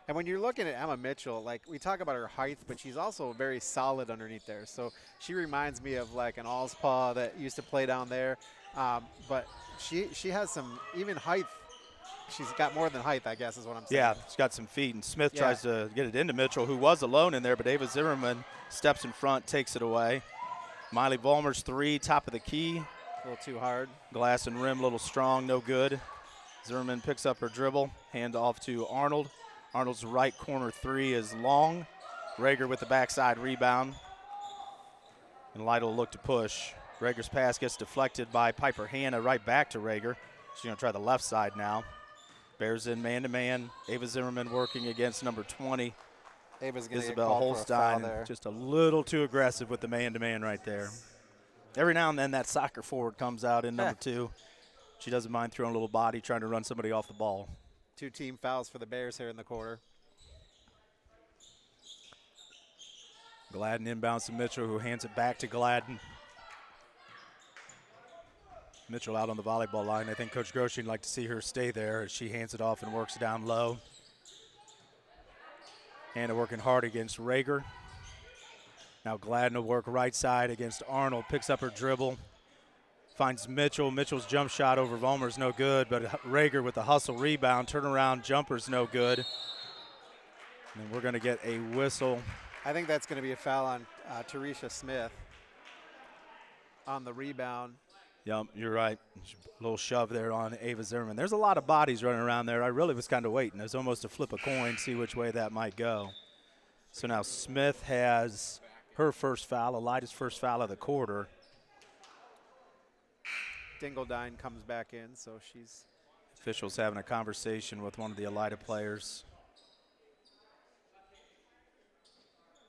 And when you're looking at Emma Mitchell, like we talk about her height, but she's also very solid underneath there. So she reminds me of like an Allspaw that used to play down there. But she has some even height. She's got more than height, I guess, is what I'm saying. Yeah, she's got some feet. And Smith tries to get it into Mitchell, who was alone in there, but Ava Zimmerman steps in front, takes it away. Miley Vollmer's 3, top of the key. A little too hard. Glass and rim, a little strong, no good. Zimmerman picks up her dribble, hand off to Arnold. Arnold's right corner 3 is long. Rager with the backside rebound. And Elida will look to push. Rager's pass gets deflected by Piper Hannah right back to Rager. She's going to try the left side now. Bears in man-to-man. Ava Zimmerman working against number 20. Ava's going to Isabel Holstein. Just a little too aggressive with the man-to-man right there. Every now and then that soccer forward comes out in number 2. She doesn't mind throwing a little body, trying to run somebody off the ball. 2 team fouls for the Bears here in the quarter. Gladden inbounds to Mitchell, who hands it back to Gladden. Mitchell out on the volleyball line. I think Coach Groshing would like to see her stay there as she hands it off and works down low. Hannah working hard against Rager. Now Gladden will work right side against Arnold. Picks up her dribble. Finds Mitchell. Mitchell's jump shot over Vollmer's no good, but Rager with the hustle rebound. Turnaround jumper's no good. And we're going to get a whistle. I think that's going to be a foul on Teresha Smith on the rebound. Yep, you're right. A little shove there on Ava Zimmerman. There's a lot of bodies running around there. I really was kind of waiting. There's almost a flip a coin, see which way that might go. So now Smith has her first foul, Elida's first foul of the quarter. Dingledine comes back in, so she's. Officials having a conversation with one of the Elida players.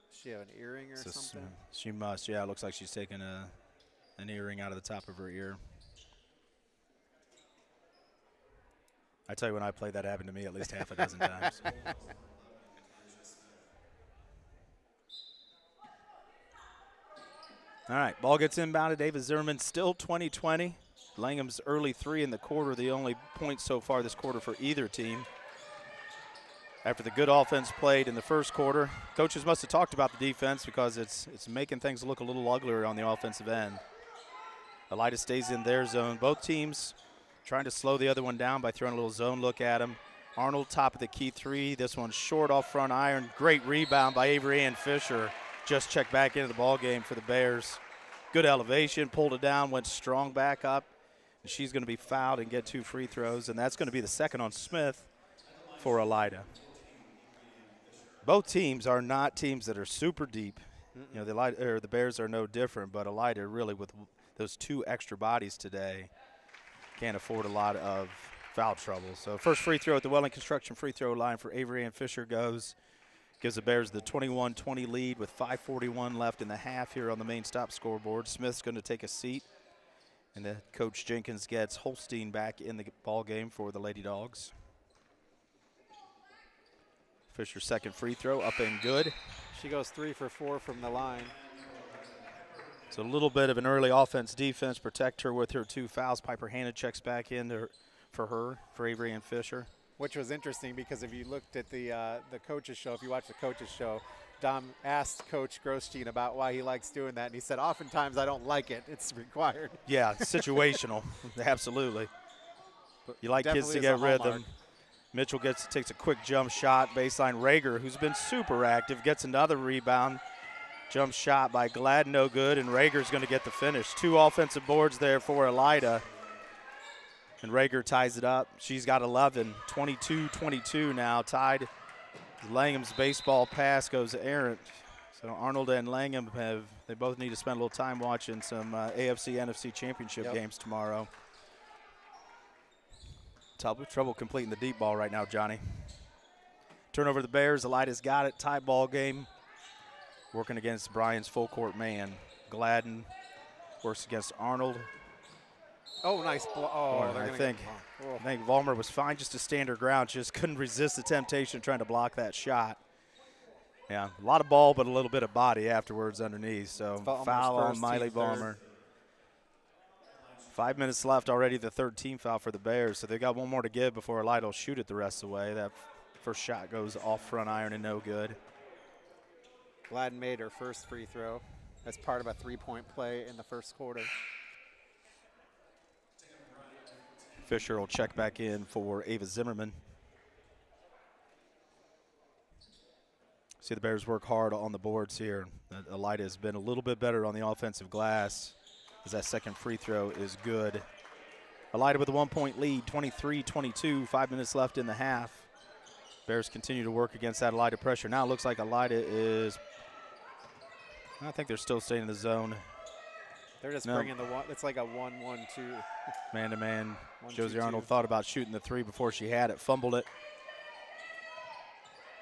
Does she have an earring or something? She must, yeah. It looks like she's taking an earring out of the top of her ear. I tell you, when I played, that happened to me at least half a dozen times. All right, ball gets inbounded. Ava Zimmerman still 20-20. Langham's early three in the quarter, the only point so far this quarter for either team. After the good offense played in the first quarter, coaches must have talked about the defense because it's making things look a little uglier on the offensive end. Elida stays in their zone. Both teams trying to slow the other one down by throwing a little zone look at him. Arnold top of the key three. This one's short off front iron. Great rebound by Avery Ann Fisher. Just checked back into the ball game for the Bears. Good elevation, pulled it down, went strong back up. And she's going to be fouled and get 2 free throws, and that's going to be the second on Smith for Elida. Both teams are not teams that are super deep. You know, the Bears are no different, but Elida really with those 2 extra bodies today can't afford a lot of foul trouble. So first free throw at the Welling Construction free throw line for Avery Ann Fisher goes. Gives the Bears the 21-20 lead with 5:41 left in the half here on the main stop scoreboard. Smith's going to take a seat, and then Coach Jenkins gets Holstein back in the ball game for the Lady Dogs. Fisher's second free throw up and good. She goes 3 for 4 from the line. It's a little bit of an early offense-defense. Protect her with her 2 fouls. Piper Hanna checks back in for Avery Ann Fisher. Which was interesting because if you looked at the coaches show, if you watch the coaches show, Dom asked Coach Grostein about why he likes doing that, and he said, oftentimes I don't like it. It's required. Yeah, situational. Absolutely. You like kids to get rhythm. Mitchell takes a quick jump shot. Baseline Rager, who's been super active, gets another rebound. Jump shot by Gladden, no good, and Rager's going to get the finish. 2 offensive boards there for Elida. And Rager ties it up. She's got 11, 22-22 now, tied. Langham's baseball pass goes errant. So Arnold and Langham they both need to spend a little time watching some AFC, NFC championship games tomorrow. Trouble completing the deep ball right now, Johnny. Turnover the Bears. Elida's got it. Tie ball game. Working against Bryan's full court man. Gladden works against Arnold. Oh, nice. I think Vollmer was fine just to stand her ground. Just couldn't resist the temptation of trying to block that shot. Yeah, a lot of ball, but a little bit of body afterwards underneath. So foul on Miley Vollmer. 5 minutes left already, the third team foul for the Bears. So they got one more to give before Elida will shoot it the rest of the way. That first shot goes off front iron and no good. Gladden made her first free throw as part of a 3-point play in the first quarter. Fisher will check back in for Ava Zimmerman. See the Bears work hard on the boards here. Elida has been a little bit better on the offensive glass as that second free throw is good. Elida with a 1-point lead, 23-22, 5 minutes left in the half. Bears continue to work against that Elida pressure. Now it looks like Elida is, I think they're still staying in the zone. They're just bringing the one. It's like a 1-1-2. Man-to-man. Josie Arnold thought about shooting the 3 before she had it. Fumbled it.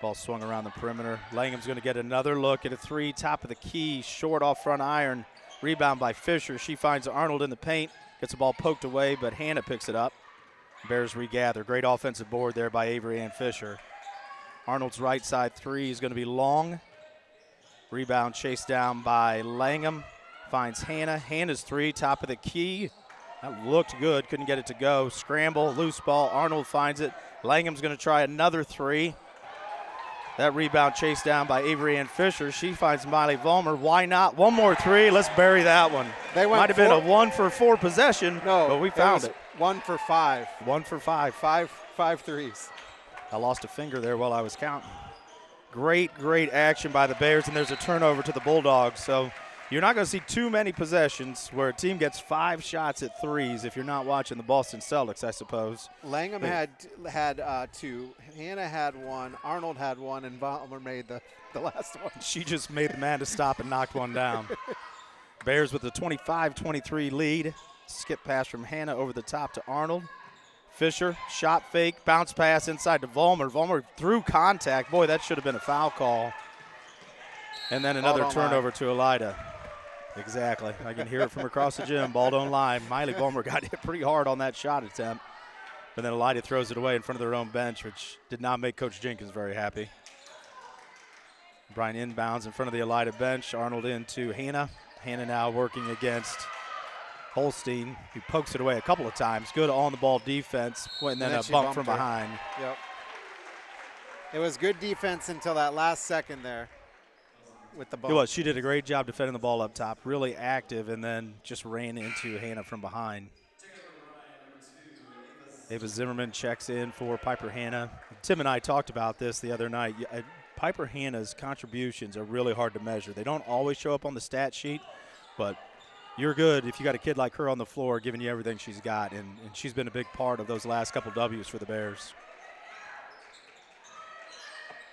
Ball swung around the perimeter. Langham's going to get another look at a 3. Top of the key. Short off front iron. Rebound by Fisher. She finds Arnold in the paint. Gets the ball poked away, but Hannah picks it up. Bears regather. Great offensive board there by Avery Ann Fisher. Arnold's right side 3 is going to be long. Rebound chased down by Langham. Finds Hannah. Hannah's 3, top of the key. That looked good, couldn't get it to go. Scramble, loose ball, Arnold finds it. Langham's going to try another three. That rebound chased down by Avery Ann Fisher. She finds Miley Vollmer. Why not? One more three. Let's bury that one. Might have been a 1-for-4 possession, but we found it. 1 for 5. 1 for 5. Five threes. I lost a finger there while I was counting. Great action by the Bears, and there's a turnover to the Bulldogs. So you're not going to see too many possessions where a team gets 5 shots at threes if you're not watching the Boston Celtics, I suppose. Langham had 2. Hannah had 1. Arnold had 1, and Vollmer made the last one. She just made the man to stop and knocked one down. Bears with a 25-23 lead. Skip pass from Hannah over the top to Arnold. Fisher, shot fake, bounce pass inside to Vollmer. Vollmer through contact. Boy, that should have been a foul call. And then another turnover to Elida. Exactly. I can hear it from across the gym. Ball don't lie. Miley Vollmer got hit pretty hard on that shot attempt. But then Elida throws it away in front of their own bench, which did not make Coach Jenkins very happy. Bryan inbounds in front of the Elida bench. Arnold into Hannah. Hannah now working against Holstein, who pokes it away a couple of times. Good on-the-ball defense, and then a bump from behind. Yep. It was good defense until that last second there with the ball. It was. She did a great job defending the ball up top, really active, and then just ran into Hannah from behind. Ava Zimmerman checks in for Piper Hannah. Tim and I talked about this the other night. Piper Hannah's contributions are really hard to measure. They don't always show up on the stat sheet, but you're good if you got a kid like her on the floor giving you everything she's got, and she's been a big part of those last couple W's for the Bears.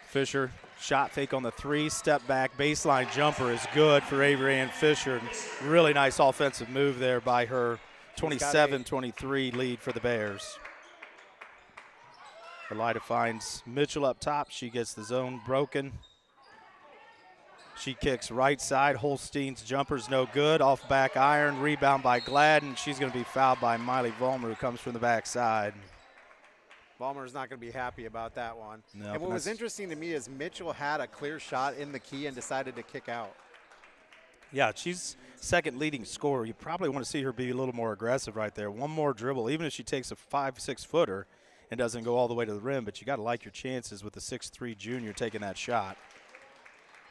Fisher, shot fake on the 3, step back, baseline jumper is good for Avery Ann Fisher. Really nice offensive move there by her. 27-23 lead for the Bears. Elida finds Mitchell up top. She gets the zone broken. She kicks right side. Holstein's jumper's no good. Off back iron. Rebound by Gladden. She's going to be fouled by Miley Vollmer, who comes from the backside. Vollmer's not going to be happy about that one. No, and what was interesting to me is Mitchell had a clear shot in the key and decided to kick out. Yeah, she's second leading scorer. You probably want to see her be a little more aggressive right there. One more dribble, even if she takes a 5-6 footer and doesn't go all the way to the rim, but you got to like your chances with the 6'3" junior taking that shot.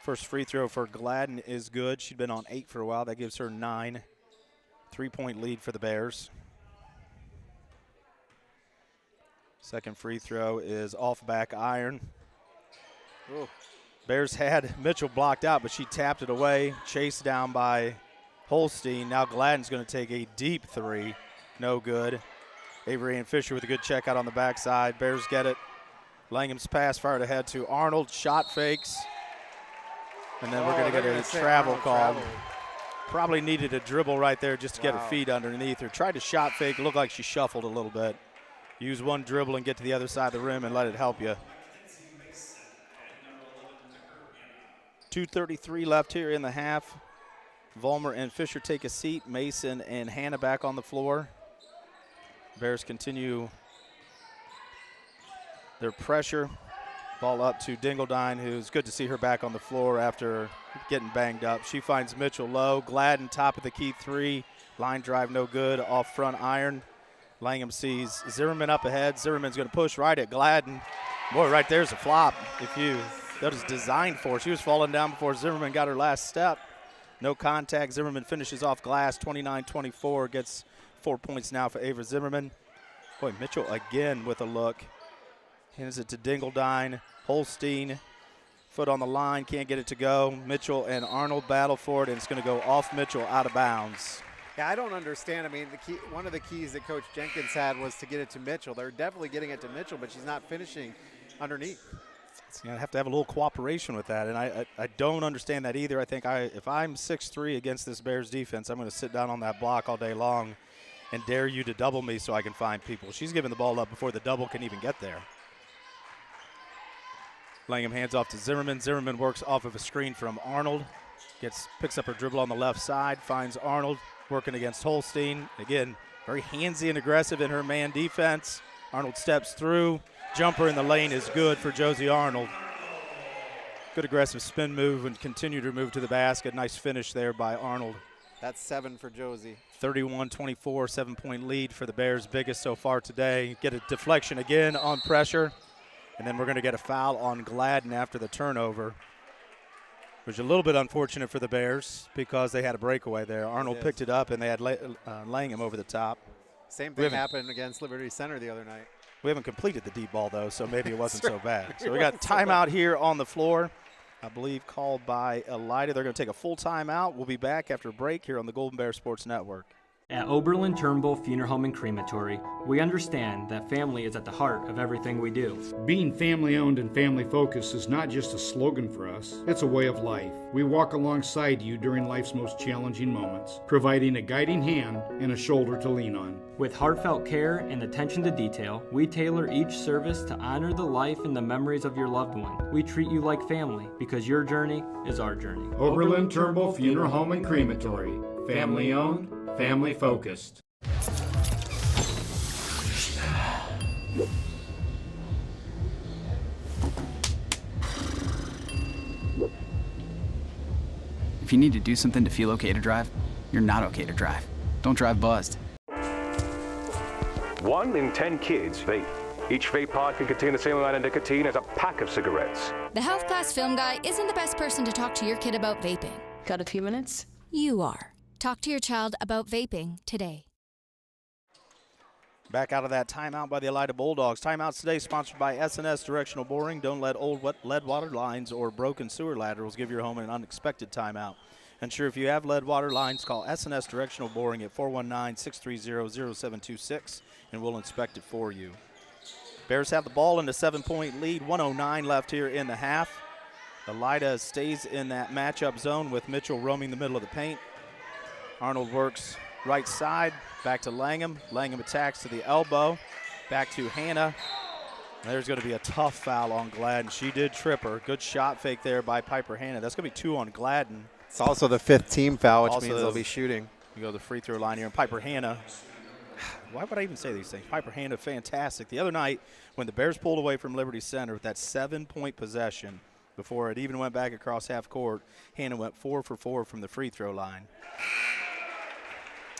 First free throw for Gladden is good. She'd been on 8 for a while. That gives her 9. 3-point lead for the Bears. Second free throw is off back iron. Ooh. Bears had Mitchell blocked out, but she tapped it away. Chased down by Holstein. Now Gladden's going to take a deep 3. No good. Avery Ann Fisher with a good check out on the backside. Bears get it. Langham's pass fired ahead to Arnold. Shot fakes. And then we're going to get a travel call. Probably needed a dribble right there just to get her feet underneath her. Tried to shot fake. Looked like she shuffled a little bit. Use one dribble and get to the other side of the rim and let it help you. 2:33 left here in the half. Vollmer and Fisher take a seat. Mason and Hannah back on the floor. Bears continue their pressure. Ball up to Dingledine, who's good to see her back on the floor after getting banged up. She finds Mitchell low. Gladden, top of the key 3. Line drive no good. Off front iron. Langham sees Zimmerman up ahead. Zimmerman's going to push right at Gladden. Boy, right there's a flop. That was designed for. She was falling down before Zimmerman got her last step. No contact. Zimmerman finishes off glass. 29-24. Gets 4 points now for Ava Zimmerman. Boy, Mitchell again with a look. Hands it to Dingledine. Holstein, foot on the line, can't get it to go. Mitchell and Arnold battle for it, and it's going to go off Mitchell, out of bounds. Yeah, I don't understand. I mean, one of the keys that Coach Jenkins had was to get it to Mitchell. They're definitely getting it to Mitchell, but she's not finishing underneath. It's going to have to have a little cooperation with that, and I don't understand that either. I think if I'm 6'3" against this Bears defense, I'm going to sit down on that block all day long and dare you to double me so I can find people. She's giving the ball up before the double can even get there. Langham hands off to Zimmerman. Zimmerman works off of a screen from Arnold. Picks up her dribble on the left side, finds Arnold working against Holstein. Again, very handsy and aggressive in her man defense. Arnold steps through. Jumper in the lane is good for Josie Arnold. Good aggressive spin move and continue to move to the basket. Nice finish there by Arnold. That's 7 for Josie. 31-24, 7-point lead for the Bears, biggest so far today. Get a deflection again on pressure, and then we're going to get a foul on Gladden after the turnover, which is a little bit unfortunate for the Bears because they had a breakaway there. Arnold picked it up, and they had Langham over the top. Same thing happened against Liberty Center the other night. We haven't completed the deep ball, though, so maybe it wasn't so bad. So we got timeout here on the floor, I believe called by Elida. They're going to take a full timeout. We'll be back after a break here on the Golden Bear Sports Network. At Oberlin-Turnbull Funeral Home and Crematory, we understand that family is at the heart of everything we do. Being family-owned and family-focused is not just a slogan for us, it's a way of life. We walk alongside you during life's most challenging moments, providing a guiding hand and a shoulder to lean on. With heartfelt care and attention to detail, we tailor each service to honor the life and the memories of your loved one. We treat you like family because your journey is our journey. Oberlin-Turnbull Funeral Home and Crematory. Family-owned, family-focused. If you need to do something to feel okay to drive, you're not okay to drive. Don't drive buzzed. 1 in 10 kids vape. Each vape pod can contain the same amount of nicotine as a pack of cigarettes. The health class film guy isn't the best person to talk to your kid about vaping. Got a few minutes? You are. Talk to your child about vaping today. Back out of that timeout by the Elida Bulldogs. Timeouts today sponsored by S&S Directional Boring. Don't let old lead water lines or broken sewer laterals give your home an unexpected timeout. Ensure if you have lead water lines, call S&S Directional Boring at 419-630-0726, and we'll inspect it for you. Bears have the ball in a 7-point lead, 1:09 left here in the half. Elida stays in that matchup zone with Mitchell roaming the middle of the paint. Arnold works right side, back to Langham. Langham attacks to the elbow, back to Hannah. There's going to be a tough foul on Gladden. She did trip her. Good shot fake there by Piper Hannah. That's going to be 2 on Gladden. It's also the 5th team foul, which means they'll be shooting. You go to the free throw line here, and Piper Hannah. Why would I even say these things? Piper Hannah, fantastic. The other night, when the Bears pulled away from Liberty Center with that 7-point possession, before it even went back across half court, Hannah went 4 for 4 from the free throw line.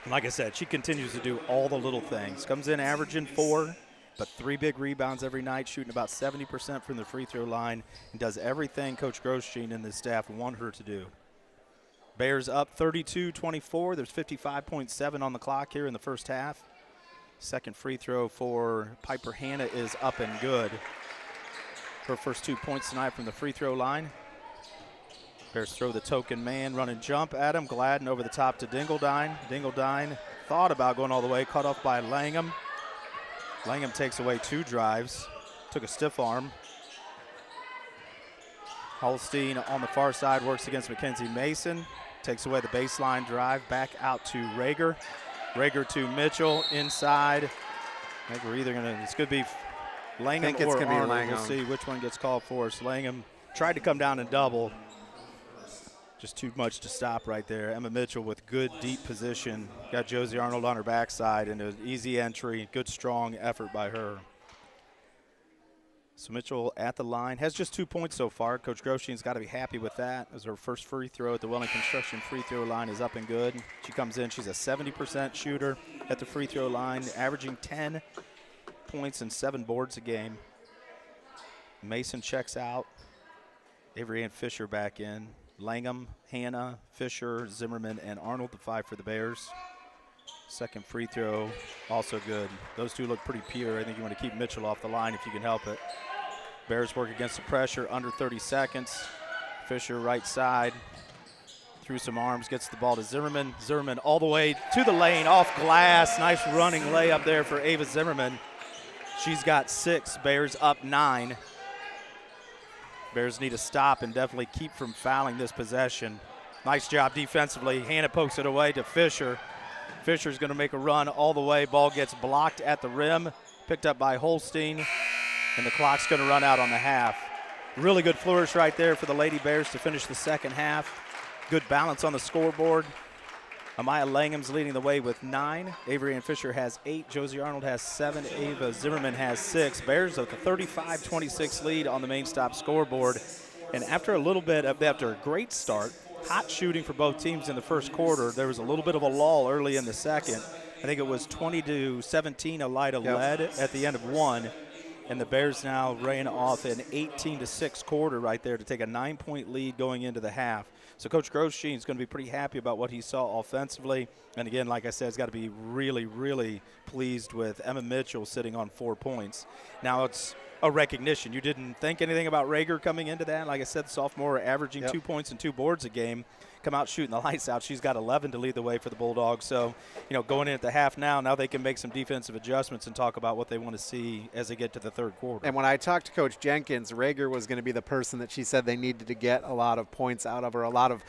Like I said, she continues to do all the little things. Comes in averaging 4, but 3 big rebounds every night, shooting about 70% from the free throw line, and does everything Coach Groschine and his staff want her to do. Bears up 32-24. There's 55.7 on the clock here in the first half. Second free throw for Piper Hannah is up and good. Her first 2 points tonight from the free throw line. Bears throw the token man, run and jump at him. Gladden over the top to Dingledine. Dingledine thought about going all the way, cut off by Langham. Langham takes away 2 drives, took a stiff arm. Holstein on the far side works against Mackenzie Mason, takes away the baseline drive, back out to Rager. Rager to Mitchell, inside. I think we're either going to, this could be Langham or Arnold. We'll see which one gets called for us. Langham tried to come down and double. Just too much to stop right there. Emma Mitchell with good deep position. Got Josie Arnold on her backside and an easy entry. Good strong effort by her. So Mitchell at the line. Has just 2 points so far. Coach Groshine's got to be happy with that, as her first free throw at the Welling Construction free throw line is up and good. She comes in. She's a 70% shooter at the free throw line, averaging 10 points and 7 boards a game. Mason checks out. Avery Ann Fisher back in. Langham, Hannah, Fisher, Zimmerman, and Arnold, the 5 for the Bears. Second free throw, also good. Those 2 look pretty pure. I think you want to keep Mitchell off the line if you can help it. Bears work against the pressure, under 30 seconds. Fisher right side, through some arms, gets the ball to Zimmerman. Zimmerman all the way to the lane, off glass. Nice running layup there for Ava Zimmerman. She's got 6, Bears up 9. Bears need to stop and definitely keep from fouling this possession. Nice job defensively. Hannah pokes it away to Fisher. Fisher's going to make a run all the way. Ball gets blocked at the rim, picked up by Holstein, and the clock's going to run out on the half. Really good flourish right there for the Lady Bears to finish the second half. Good balance on the scoreboard. Amaya Langham's leading the way with 9. Avery Ann Fisher has 8. Josie Arnold has 7. Ava Zimmerman has 6. Bears with a 35-26 lead on the main stop scoreboard. And after a little bit of, after a great start, hot shooting for both teams in the first quarter. There was a little bit of a lull early in the second. I think it was 20-17. Elida led at the end of one, and the Bears now ran off an 18-6 quarter right there to take a 9-point lead going into the half. So Coach Grosjean is going to be pretty happy about what he saw offensively. And again, like I said, he's got to be really, really pleased with Emma Mitchell sitting on 4 points. Now it's a recognition. You didn't think anything about Rager coming into that. Like I said, the sophomore averaging 2 points and 2 boards a game. Come out shooting the lights out. She's got 11 to lead the way for the Bulldogs. So, going in at the half now they can make some defensive adjustments and talk about what they want to see as they get to the third quarter. And when I talked to Coach Jenkins, Rager was going to be the person that she said they needed to get a lot of points out of, or a lot of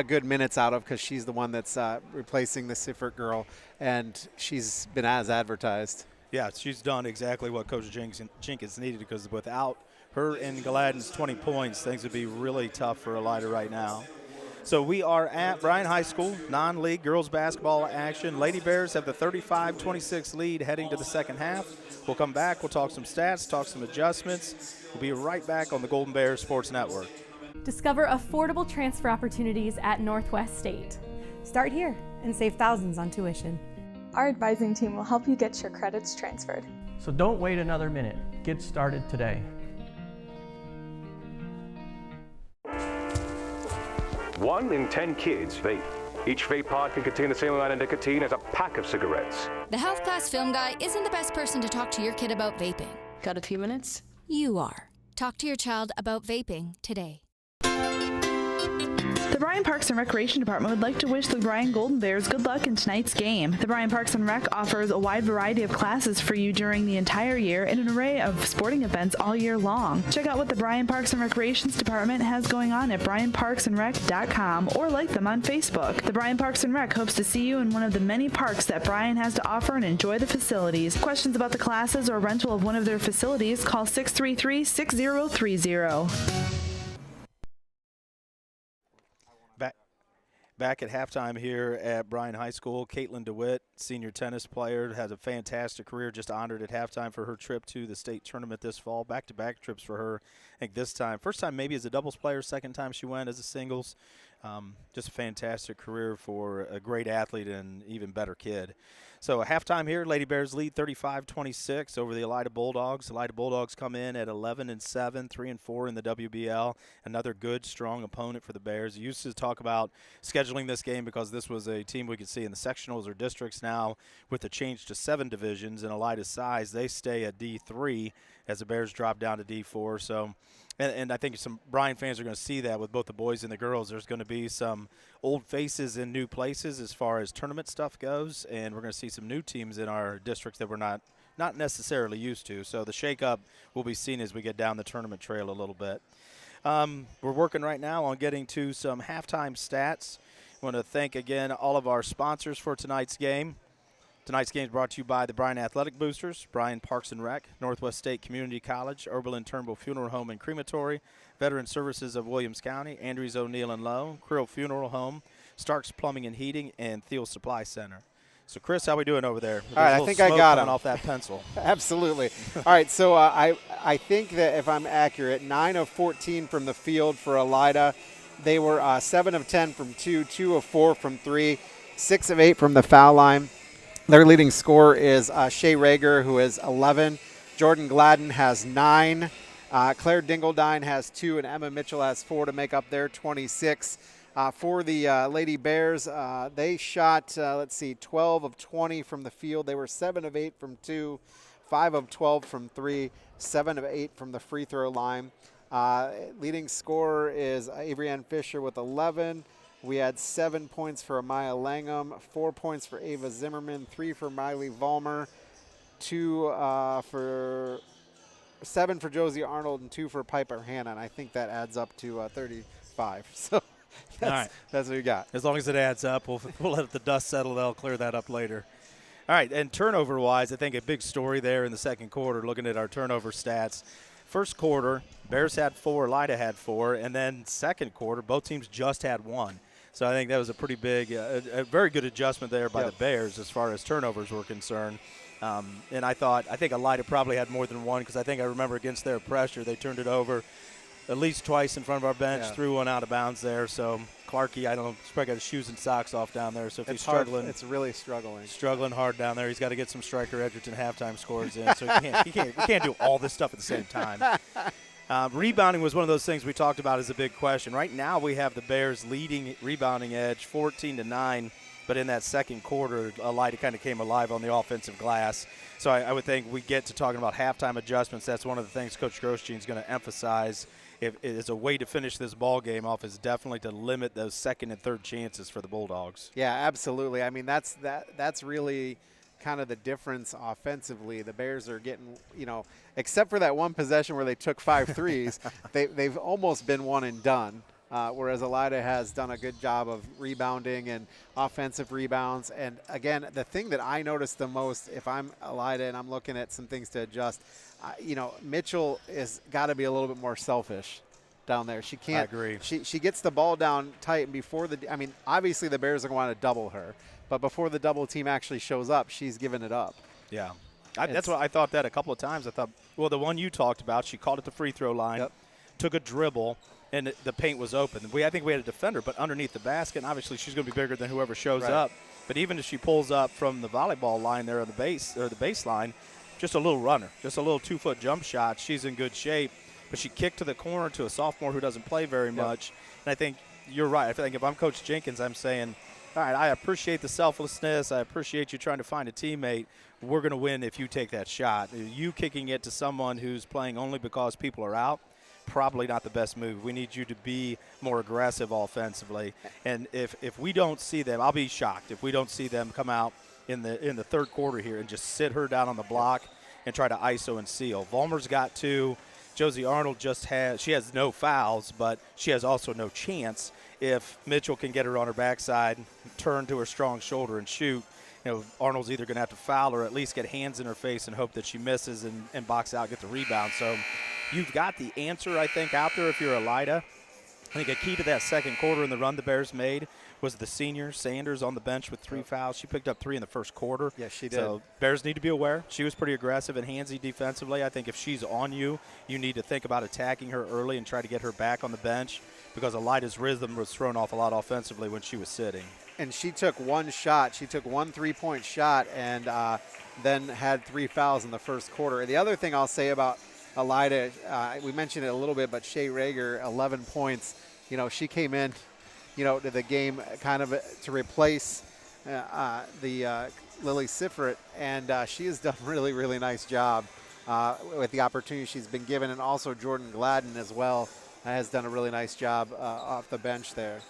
good minutes out of, because she's the one that's replacing the Siffert girl, and she's been as advertised. Yeah, she's done exactly what Coach Jenkins needed, because without her and Gladden's 20 points, things would be really tough for Elida right now. So we are at Bryan High School, non-league girls basketball action. Lady Bears have the 35-26 lead heading to the second half. We'll come back. We'll talk some stats, talk some adjustments. We'll be right back on the Golden Bears Sports Network. Discover affordable transfer opportunities at Northwest State. Start here and save thousands on tuition. Our advising team will help you get your credits transferred. So don't wait another minute. Get started today. 1 in 10 kids vape. Each vape pod can contain the same amount of nicotine as a pack of cigarettes. The health class film guy isn't the best person to talk to your kid about vaping. Got a few minutes? You are. Talk to your child about vaping today. The Bryan Parks and Recreation Department would like to wish the Bryan Golden Bears good luck in tonight's game. The Bryan Parks and Rec offers a wide variety of classes for you during the entire year and an array of sporting events all year long. Check out what the Bryan Parks and Recreations Department has going on at bryanparksandrec.com or like them on Facebook. The Bryan Parks and Rec hopes to see you in one of the many parks that Bryan has to offer and enjoy the facilities. Questions about the classes or rental of one of their facilities, call 633-6030. Back at halftime here at Bryan High School, Caitlin DeWitt, senior tennis player, has a fantastic career, just honored at halftime for her trip to the state tournament this fall. Back-to-back trips for her, I think this time. First time maybe as a doubles player, second time she went as a singles. Just a fantastic career for a great athlete and even better kid. So halftime here, Lady Bears lead 35-26 over the Elida Bulldogs. Elida Bulldogs come in at 11-7, 3-4 in the WBL. Another good, strong opponent for the Bears. We used to talk about scheduling this game because this was a team we could see in the sectionals or districts. Now, with the change to 7 divisions and Elida's size, they stay at D3 as the Bears drop down to D4. So, and I think some Bryan fans are going to see that with both the boys and the girls. There's going to be some old faces in new places as far as tournament stuff goes, and we're going to see some new teams in our districts that we're not necessarily used to. So the shakeup will be seen as we get down the tournament trail a little bit. We're working right now on getting to some halftime stats. I want to thank again all of our sponsors for tonight's game. Tonight's game is brought to you by the Bryan Athletic Boosters, Bryan Parks and Rec, Northwest State Community College, Oberlin-Turnbull Funeral Home and Crematory, Veteran Services of Williams County, Andrews O'Neill and Lowe, Krill Funeral Home, Starks Plumbing and Heating, and Thiel Supply Center. So, Chris, how we doing over there? All right, I think I got him off that pencil. Absolutely. All right, so I think that if I'm accurate, 9 of 14 from the field for Elida. They were 7 of 10 from 2, 2 of 4 from 3, 6 of 8 from the foul line. Their leading scorer is Shay Rager, who has 11. Jordan Gladden has 9. Claire Dingledine has 2, and Emma Mitchell has 4 to make up their 26. For the Lady Bears, they shot, 12 of 20 from the field. They were 7 of 8 from 2, 5 of 12 from 3, 7 of 8 from the free throw line. Leading scorer is Avery Ann Fisher with 11. We had 7 points for Amaya Langham, 4 points for Ava Zimmerman, 3 for Miley Vollmer, 7 for Josie Arnold, and 2 for Piper Hanna. And I think that adds up to 35. So that's what we got. As long as it adds up, we'll let the dust settle. They'll clear that up later. All right, and turnover-wise, I think a big story there in the second quarter, looking at our turnover stats. First quarter, Bears had 4, Elida had 4, and then second quarter, both teams just had 1. So I think that was a pretty big, a very good adjustment there by the Bears as far as turnovers were concerned. And I think Elida probably had more than 1 because I think I remember against their pressure they turned it over at least twice in front of our bench, Yeah. threw one out of bounds there. So Clarkey, I don't know, he's probably got his shoes and socks off down there. So if he's struggling, it's really struggling hard down there. He's got to get some Striker Edgerton halftime scores in. So we can't do all this stuff at the same time. Rebounding was one of those things we talked about as a big question. Right now we have the Bears leading rebounding edge 14-9, but in that second quarter, Elida kind of came alive on the offensive glass. So I would think we get to talking about halftime adjustments. That's one of the things Coach Grosjean's going to emphasize. If it is a way to finish this ball game off, is definitely to limit those second and third chances for the Bulldogs. Yeah, absolutely. I mean, that's really kind of the difference offensively. The Bears are getting, except for that one possession where they took 5 threes, they've almost been one and done. Whereas Elida has done a good job of rebounding and offensive rebounds. And again, the thing that I notice the most, if I'm Elida and I'm looking at some things to adjust, Mitchell is got to be a little bit more selfish down there. She can't. I agree. She gets the ball down tight, and before obviously the Bears are going to want to double her, but before the double team actually shows up, she's giving it up. Yeah. That's what I thought that a couple of times. I thought, well, the one you talked about, she called it the free throw line, took a dribble, and the paint was open. I think we had a defender, but underneath the basket, and obviously she's going to be bigger than whoever shows up. But even if she pulls up from the volleyball line there on the base or the baseline, just a little runner, just a little 2-foot jump shot, she's in good shape. But she kicked to the corner to a sophomore who doesn't play very much. And I think you're right. I think if I'm Coach Jenkins, I'm saying, all right, I appreciate the selflessness. I appreciate you trying to find a teammate. We're going to win if you take that shot. You kicking it to someone who's playing only because people are out, probably not the best move. We need you to be more aggressive offensively. And if we don't see them, I'll be shocked if we don't see them come out in the third quarter here and just sit her down on the block and try to ISO and seal. Vollmer's got 2. Josie Arnold she has no fouls, but she has also no chance. If Mitchell can get her on her backside, turn to her strong shoulder and shoot, Arnold's either going to have to foul or at least get hands in her face and hope that she misses and box out, get the rebound. So you've got the answer, I think, out there if you're Elida. I think a key to that second quarter in the run the Bears made was the senior Sanders on the bench with 3 fouls. She picked up 3 in the first quarter. Yes, she did. So Bears need to be aware. She was pretty aggressive and handsy defensively. I think if she's on you, you need to think about attacking her early and try to get her back on the bench because Elida's rhythm was thrown off a lot offensively when she was sitting. And she took one shot. She took one 3-point shot and then had 3 fouls in the first quarter. The other thing I'll say about Elida, we mentioned it a little bit, but Shea Rager, 11 points. She came in, to the game kind of to replace the Lily Siffert, and she has done a really, really nice job with the opportunity she's been given. And also Jordan Gladden as well has done a really nice job off the bench there.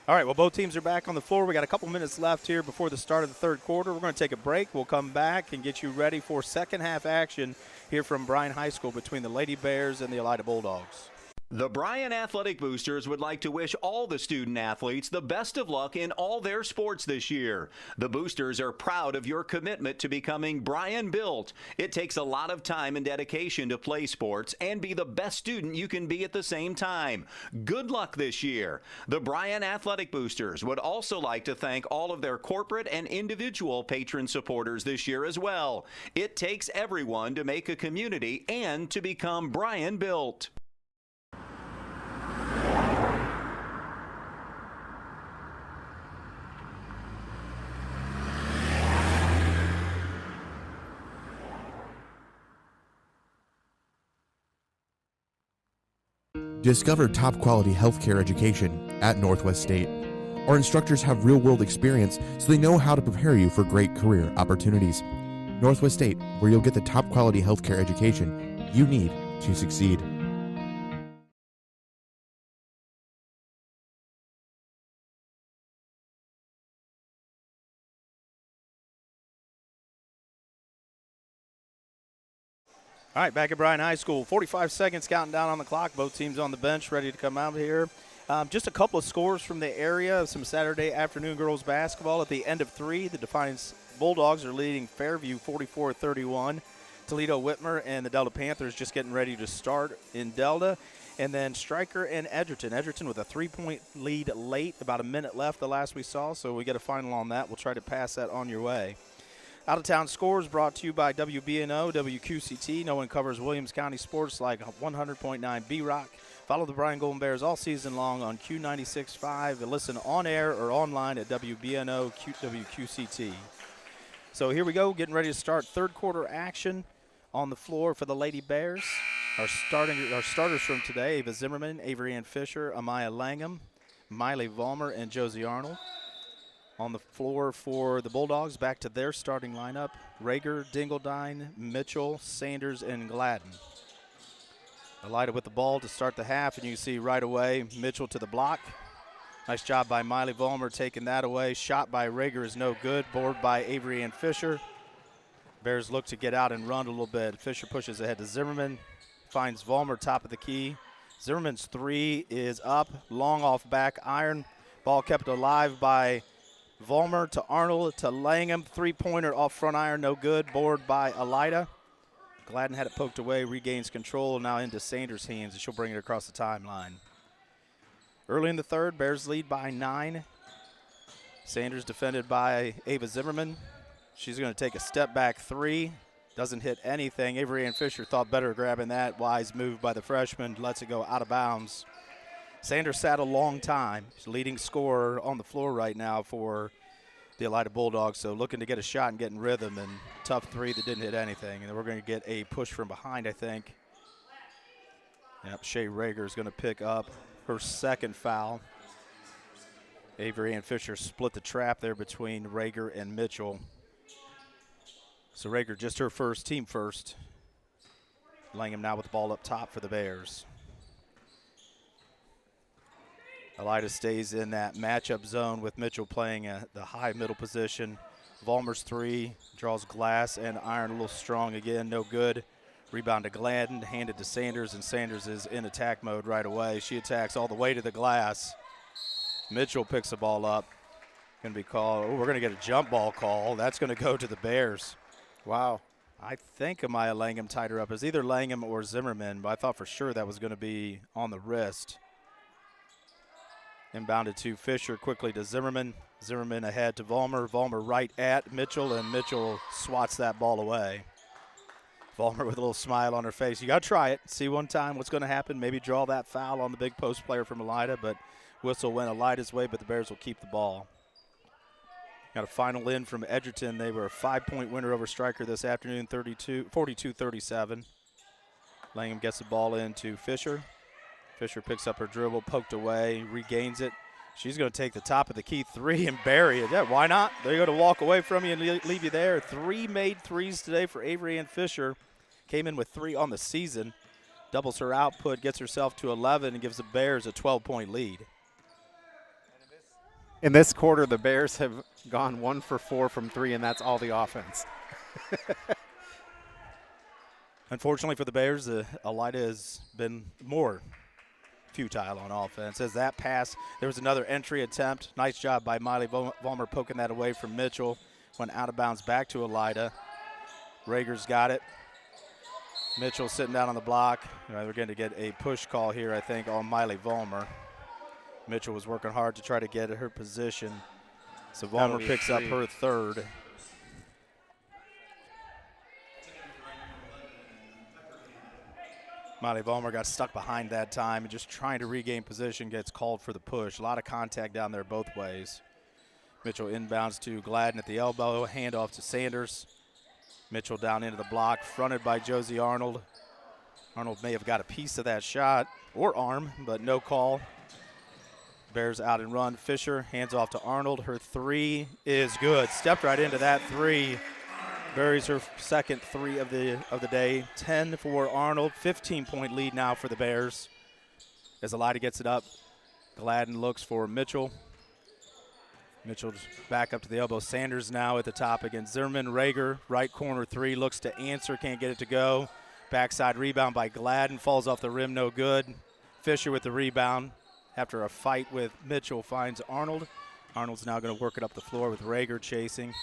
All right, well, both teams are back on the floor. We got a couple minutes left here before the start of the third quarter. We're going to take a break. We'll come back and get you ready for second half action here from Bryan High School between the Lady Bears and the Elida Bulldogs. The Bryan Athletic Boosters would like to wish all the student athletes the best of luck in all their sports this year. The Boosters are proud of your commitment to becoming Bryan Built. It takes a lot of time and dedication to play sports and be the best student you can be at the same time. Good luck this year. The Bryan Athletic Boosters would also like to thank all of their corporate and individual patron supporters this year as well. It takes everyone to make a community and to become Bryan Built. Discover top quality healthcare education at Northwest State. Our instructors have real world experience, so they know how to prepare you for great career opportunities. Northwest State, where you'll get the top quality healthcare education you need to succeed. All right, back at Bryan High School. 45 seconds counting down on the clock. Both teams on the bench ready to come out here. Just a couple of scores from the area of some Saturday afternoon girls basketball. At the end of 3, the Defiance Bulldogs are leading Fairview 44-31. Toledo Whitmer and the Delta Panthers just getting ready to start in Delta. And then Striker and Edgerton. Edgerton with a 3-point lead late, about a minute left the last we saw. So we get a final on that. We'll try to pass that on your way. Out of Town Scores brought to you by WBNO, WQCT. No one covers Williams County sports like 100.9 B-Rock. Follow the Bryan Golden Bears all season long on Q96.5 and listen on air or online at WBNO, WQCT. So here we go, getting ready to start third quarter action on the floor for the Lady Bears. Our starters from today, Ava Zimmerman, Avery Ann Fisher, Amaya Langham, Miley Vollmer, and Josie Arnold. On the floor for the Bulldogs, back to their starting lineup, Rager, Dingledine, Mitchell, Sanders, and Gladden. Elida with the ball to start the half, and you see right away Mitchell to the block. Nice job by Miley Vollmer taking that away. Shot by Rager is no good. Board by Avery Ann Fisher. Bears look to get out and run a little bit. Fisher pushes ahead to Zimmerman. Finds Vollmer top of the key. Zimmerman's three is up. Long off back iron. Ball kept alive by Vollmer to Arnold to Langham. Three-pointer off front iron, no good. Board by Elida. Gladden had it poked away, regains control, now into Sanders' hands, and she'll bring it across the timeline. Early in the third, Bears lead by 9. Sanders defended by Ava Zimmerman. She's going to take a step-back three. Doesn't hit anything. Avery Ann Fisher thought better of grabbing that. Wise move by the freshman. Lets it go out of bounds. Sanders sat a long time. She's leading scorer on the floor right now for the Elida Bulldogs, so looking to get a shot and get in rhythm, and tough three that didn't hit anything. And then we're going to get a push from behind, I think. Yep, Shea Rager is going to pick up her second foul. Avery Ann Fisher split the trap there between Rager and Mitchell. So Rager just her first, team first. Langham now with the ball up top for the Bears. Elida stays in that matchup zone with Mitchell playing the high middle position. Vollmer's three draws glass and iron a little strong again, no good. Rebound to Gladden, handed to Sanders, and Sanders is in attack mode right away. She attacks all the way to the glass. Mitchell picks the ball up. Going to be called, we're going to get a jump ball call. That's going to go to the Bears. Wow. I think Amaya Langham tied her up. It was either Langham or Zimmerman, but I thought for sure that was going to be on the wrist. Inbounded to Fisher, quickly to Zimmerman. Zimmerman ahead to Vollmer. Vollmer right at Mitchell, and Mitchell swats that ball away. Vollmer with a little smile on her face. You got to try it. See one time what's going to happen. Maybe draw that foul on the big post player from Elida, but whistle went Elida's way, but the Bears will keep the ball. Got a final in from Edgerton. They were a 5-point winner over Stryker this afternoon, 42-37. Langham gets the ball in to Fisher. Fisher picks up her dribble, poked away, regains it. She's going to take the top of the key three and bury it. Yeah, why not? They're going to walk away from you and leave you there. 3 made threes today for Avery Ann Fisher. Came in with 3 on the season. Doubles her output, gets herself to 11, and gives the Bears a 12-point lead. In this quarter, the Bears have gone 1 for 4 from 3, and that's all the offense. Unfortunately for the Bears, Elida has been more futile on offense. As that pass, there was another entry attempt. Nice job by Miley Vollmer poking that away from Mitchell. Went out of bounds back to Elida. Rager's got it. Mitchell sitting down on the block. We're going to get a push call here, I think, on Miley Vollmer. Mitchell was working hard to try to get her position. So Vollmer picks up her third. Miley Vollmer got stuck behind that time and just trying to regain position, gets called for the push. A lot of contact down there both ways. Mitchell inbounds to Gladden at the elbow, handoff to Sanders. Mitchell down into the block, fronted by Josie Arnold. Arnold may have got a piece of that shot or arm, but no call. Bears out and run. Fisher hands off to Arnold. Her three is good. Stepped right into that three. Buries her second three of the day. 10 for Arnold. 15-point lead now for the Bears. As Elida gets it up, Gladden looks for Mitchell. Mitchell back up to the elbow. Sanders now at the top against Zimmerman. Rager, right corner three, looks to answer, can't get it to go. Backside rebound by Gladden, falls off the rim, no good. Fisher with the rebound. After a fight with Mitchell, finds Arnold. Arnold's now going to work it up the floor with Rager chasing.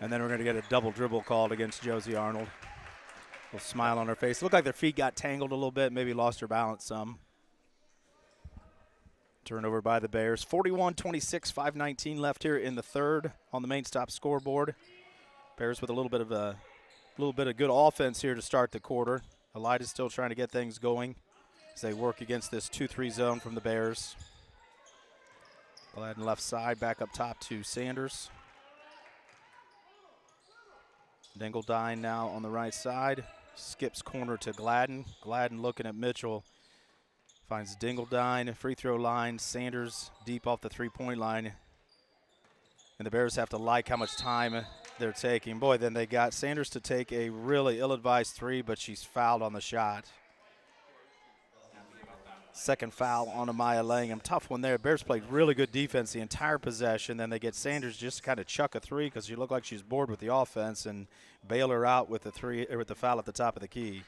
And then we're going to get a double dribble called against Josie Arnold. A little smile on her face. Looked like their feet got tangled a little bit, maybe lost her balance some. Turnover by the Bears. 41-26, 5:19 left here in the third on the main stop scoreboard. Bears with a little bit of good offense here to start the quarter. Elida's still trying to get things going as they work against this 2-3 zone from the Bears. Gladden left side, back up top to Sanders. Dingledine now on the right side. Skips corner to Gladden. Gladden looking at Mitchell. Finds Dingledine, free throw line. Sanders deep off the three-point line. And the Bears have to like how much time they're taking. Boy, then they got Sanders to take a really ill-advised three, but she's fouled on the shot. Second foul on Amaya Langham. Tough one there. Bears played really good defense the entire possession. Then they get Sanders just to kind of chuck a three because she looked like she's bored with the offense and bail her out with the foul at the top of the key.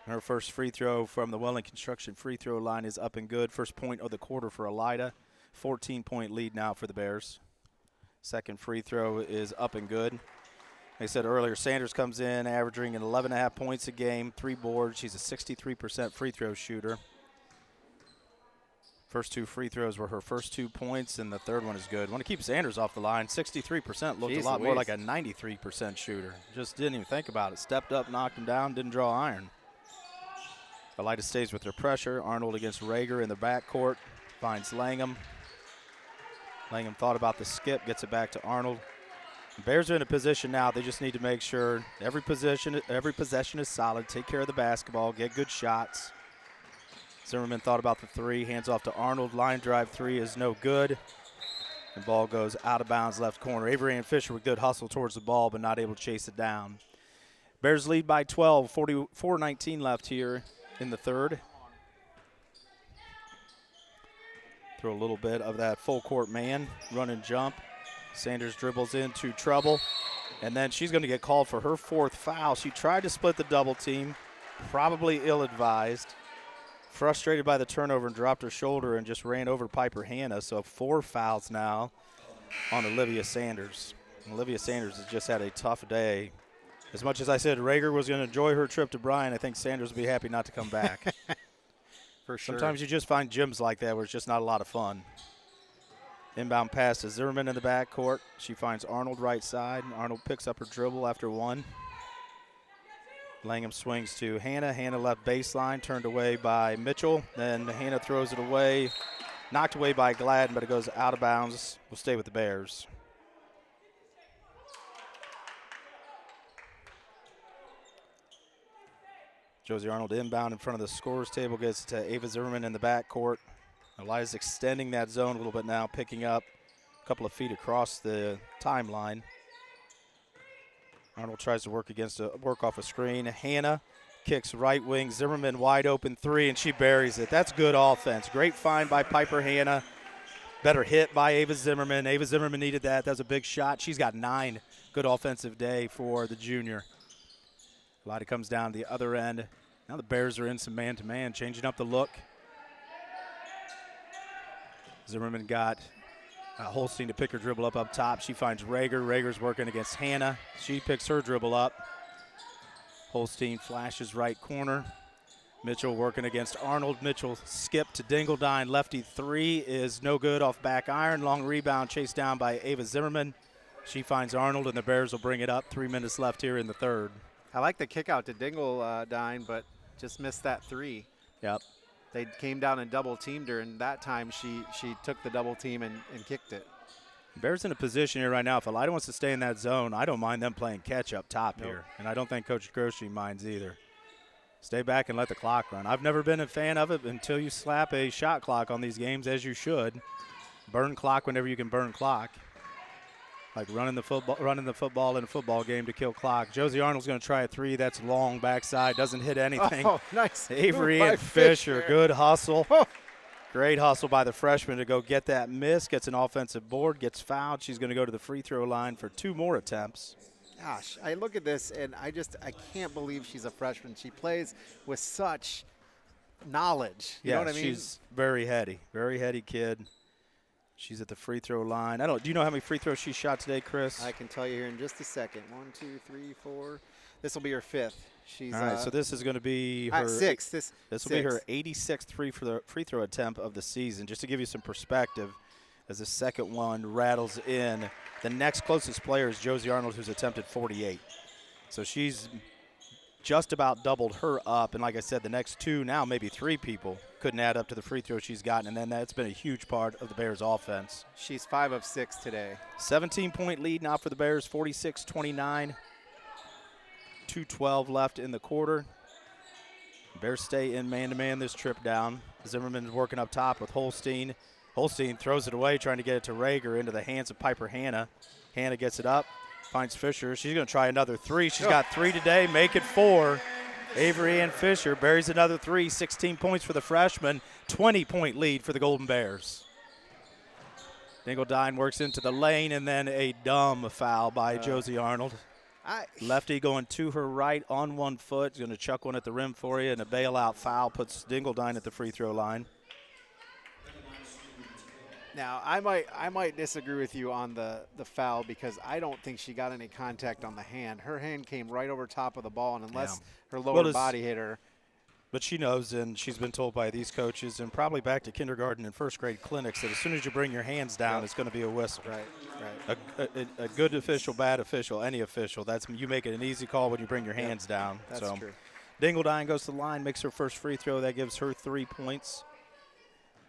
Her first free throw from the Welling Construction free throw line is up and good. First point of the quarter for Elida. 14-point lead now for the Bears. Second free throw is up and good. Like I said earlier, Sanders comes in averaging 11.5 points a game, 3 boards. She's a 63% free throw shooter. First 2 free throws were her first 2 points, and the third one is good. Want to keep Sanders off the line. 63% looked a lot more like a 93% shooter. Just didn't even think about it. Stepped up, knocked him down, didn't draw iron. Elida stays with their pressure. Arnold against Rager in the backcourt. Finds Langham. Langham thought about the skip, gets it back to Arnold. The Bears are in a position now. They just need to make sure every possession is solid. Take care of the basketball. Get good shots. Zimmerman thought about the three. Hands off to Arnold. Line drive three is no good. The ball goes out of bounds left corner. Avery and Fisher with good hustle towards the ball, but not able to chase it down. Bears lead by 12. 44-19 left here in the third. Throw a little bit of that full court man. Run and jump. Sanders dribbles into trouble, and then she's going to get called for her 4th foul. She tried to split the double team, probably ill-advised, frustrated by the turnover and dropped her shoulder and just ran over Piper Hanna. So 4 fouls now on Olivia Sanders. Olivia Sanders has just had a tough day. As much as I said Rager was going to enjoy her trip to Bryan, I think Sanders will be happy not to come back. For sure. Sometimes you just find gyms like that where it's just not a lot of fun. Inbound pass to Zimmerman in the backcourt. She finds Arnold right side. Arnold picks up her dribble after 1. Langham swings to Hanna. Hanna left baseline, turned away by Mitchell. Then Hanna throws it away. Knocked away by Gladden, but it goes out of bounds. Will stay with the Bears. Josie Arnold inbound in front of the scorer's table, gets to Ava Zimmerman in the backcourt. Elida's extending that zone a little bit now, picking up a couple of feet across the timeline. Arnold tries to work off a screen. Hanna kicks right wing. Zimmerman wide open three, and she buries it. That's good offense. Great find by Piper Hanna. Better hit by Ava Zimmerman. Ava Zimmerman needed that. That was a big shot. She's got 9. Good offensive day for the junior. Elida comes down the other end. Now the Bears are in some man-to-man, changing up the look. Zimmerman got Holstein to pick her dribble up top. She finds Rager. Rager's working against Hanna. She picks her dribble up. Holstein flashes right corner. Mitchell working against Arnold. Mitchell skip to Dingledine. Lefty three is no good off back iron. Long rebound chased down by Ava Zimmerman. She finds Arnold, and the Bears will bring it up. 3 minutes left here in the third. I like the kick out to Dingledine, but just missed that three. Yep. They came down and double teamed her, and that time she took the double team and kicked it. Bears in a position here right now. If Elida wants to stay in that zone, I don't mind them playing catch up top here. And I don't think Coach Grocery minds either. Stay back and let the clock run. I've never been a fan of it until you slap a shot clock on these games, as you should. Burn clock whenever you can burn clock. Like running the football in a football game to kill clock. Josie Arnold's going to try a three. That's long backside. Doesn't hit anything. Oh, nice. Avery and Fisher. Good hustle. Oh. Great hustle by the freshman to go get that miss. Gets an offensive board. Gets fouled. She's going to go to the free throw line for 2 more attempts. Gosh, I look at this, and I can't believe she's a freshman. She plays with such knowledge. You know what I mean? She's very heady kid. She's at the free throw line. Do you know how many free throws she shot today, Chris? I can tell you here in just a second. 1, 2, 3, 4. This will be her 5th. She's all right, so this is going to be her 6th. This will be her 86th free throw attempt of the season. Just to give you some perspective, as the second one rattles in, the next closest player is Josie Arnold, who's attempted 48. So she's just about doubled her up, and like I said, the next 2, now maybe 3 people couldn't add up to the free throw she's gotten, and then that's been a huge part of the Bears' offense. She's 5 of 6 today. 17-point lead now for the Bears, 46-29. 2:12 left in the quarter. Bears stay in man-to-man this trip down. Zimmerman's working up top with Holstein. Holstein throws it away, trying to get it to Rager into the hands of Piper Hannah. Hannah gets it up, finds Fisher. She's going to try another 3. She's got 3 today, make it 4. Avery Ann Fisher buries another 3, 16 points for the freshman, 20-point lead for the Golden Bears. Dingledine works into the lane, and then a dumb foul by Josie Arnold. Lefty going to her right on one foot. Going to chuck one at the rim for you, and a bailout foul puts Dingledine at the free throw line. Now, I might disagree with you on the foul because I don't think she got any contact on the hand. Her hand came right over top of the ball, and unless her lower body hit her. But she knows, and she's been told by these coaches and probably back to kindergarten and first grade clinics, that as soon as you bring your hands down, it's going to be a whistle. Right. A good official, bad official, any official. You make it an easy call when you bring your hands down. That's true. Dingledine goes to the line, makes her first free throw. That gives her 3 points.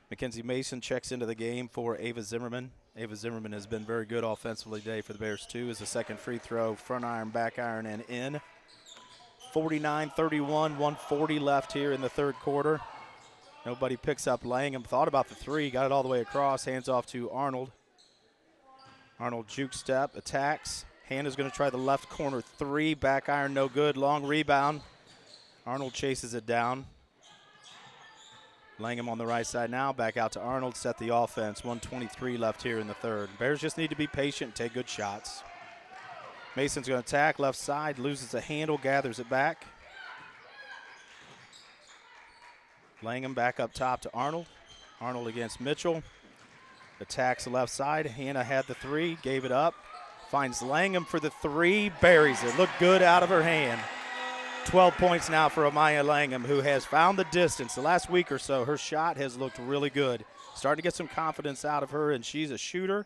Mackenzie Mason checks into the game for Ava Zimmerman. Ava Zimmerman has been very good offensively today for the Bears, too, as the second free throw, front iron, back iron, and in. 49-31, 140 left here in the third quarter. Nobody picks up Langham. Thought about the 3, got it all the way across, hands off to Arnold. Arnold juke step, attacks. Hannah's going to try the left corner 3, back iron, no good, long rebound. Arnold chases it down. Langham on the right side now, back out to Arnold, set the offense. 1:23 left here in the third. Bears just need to be patient and take good shots. Mason's going to attack, left side, loses a handle, gathers it back. Langham back up top to Arnold. Arnold against Mitchell. Attacks the left side. Hannah had the 3, gave it up. Finds Langham for the 3, buries it. Looked good out of her hand. 12 points now for Amaya Langham, who has found the distance. The last week or so, her shot has looked really good. Starting to get some confidence out of her, and she's a shooter.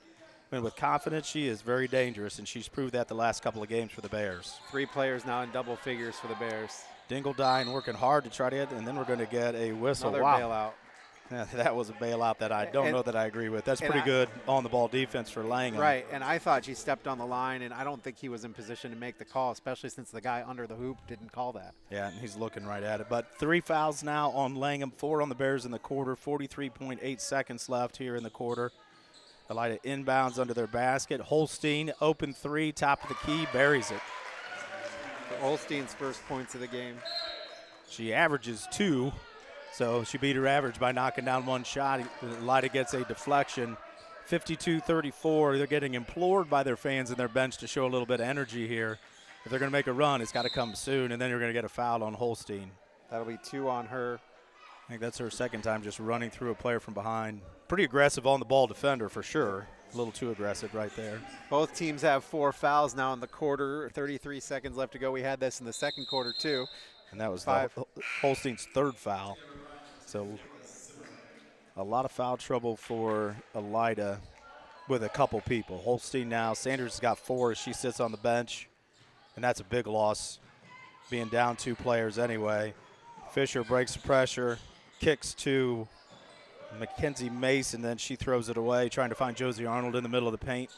And with confidence, she is very dangerous, and she's proved that the last couple of games for the Bears. 3 players now in double figures for the Bears. Dingledine working hard to try to get, and then we're going to get a whistle. Another bailout. Yeah, that was a bailout that I don't know that I agree with. That's pretty good on-the-ball defense for Langham. Right, and I thought she stepped on the line, and I don't think he was in position to make the call, especially since the guy under the hoop didn't call that. Yeah, and he's looking right at it. But 3 fouls now on Langham, 4 on the Bears in the quarter, 43.8 seconds left here in the quarter. Elida inbounds under their basket. Holstein, open 3, top of the key, buries it. For Holstein's first points of the game. She averages 2, so she beat her average by knocking down 1 shot. Elida gets a deflection. 52-34. They're getting implored by their fans and their bench to show a little bit of energy here. If they're going to make a run, it's got to come soon, and then you're going to get a foul on Holstein. That'll be 2 on her. I think that's her second time just running through a player from behind. Pretty aggressive on the ball defender for sure. A little too aggressive right there. Both teams have 4 fouls now in the quarter. 33 seconds left to go. We had this in the second quarter too. And that was Holstein's 3rd foul. So a lot of foul trouble for Elida with a couple people. Holstein now, Sanders has got 4 as she sits on the bench. And that's a big loss, being down 2 players anyway. Fisher breaks the pressure, kicks to Mackenzie Mason, then she throws it away, trying to find Josie Arnold in the middle of the paint.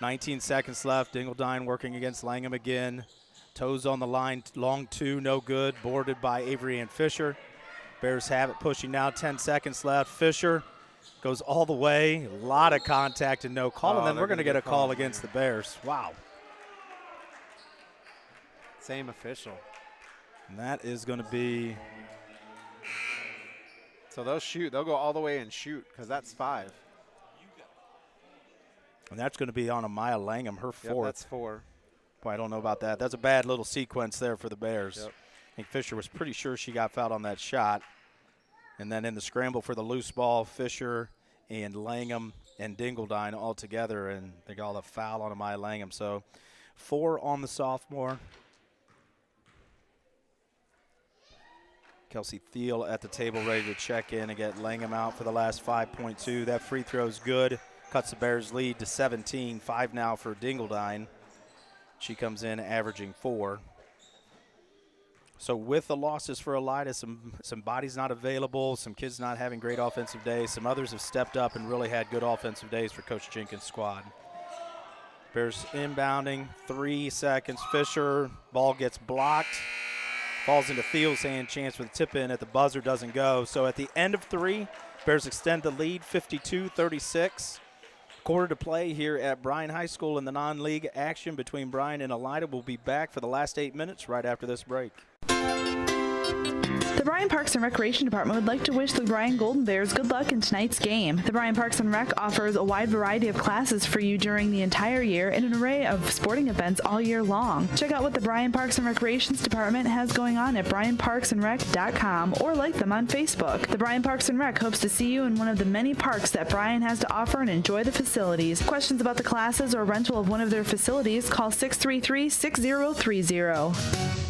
19 seconds left. Dingledine working against Langham again. Toes on the line, long 2, no good. Boarded by Avery Ann Fisher. Bears have it, pushing now, 10 seconds left. Fisher goes all the way. A lot of contact and no call, and then we're going to get a call against the Bears. Wow. Same official. And that is going to be. So they'll shoot. They'll go all the way and shoot because that's 5. And that's going to be on Amaya Langham, her 4th. Yep, that's 4. Boy, I don't know about that. That's a bad little sequence there for the Bears. Yep. I think Fisher was pretty sure she got fouled on that shot. And then in the scramble for the loose ball, Fisher and Langham and Dingledine all together, and they got all the foul on Amaya Langham. So 4 on the sophomore. Kelsey Thiel at the table ready to check in and get Langham out for the last 5.2. That free throw's good. Cuts the Bears lead to 17. 5 now for Dingledine. She comes in averaging 4. So with the losses for Elida, some bodies not available, some kids not having great offensive days, some others have stepped up and really had good offensive days for Coach Jenkins' squad. Bears inbounding, 3 seconds. Fisher, ball gets blocked. Falls into Thiel's hand, chance for the tip in at the buzzer, doesn't go. So at the end of 3, Bears extend the lead 52-36. Quarter to play here at Bryan High School in the non-league action between Bryan and Elida. We'll be back for the last 8 minutes right after this break. The Bryan Parks and Recreation Department would like to wish the Bryan Golden Bears good luck in tonight's game. The Bryan Parks and Rec offers a wide variety of classes for you during the entire year and an array of sporting events all year long. Check out what the Bryan Parks and Recreations Department has going on at bryanparksandrec.com or like them on Facebook. The Bryan Parks and Rec hopes to see you in one of the many parks that Bryan has to offer and enjoy the facilities. Questions about the classes or rental of one of their facilities, call 633-6030.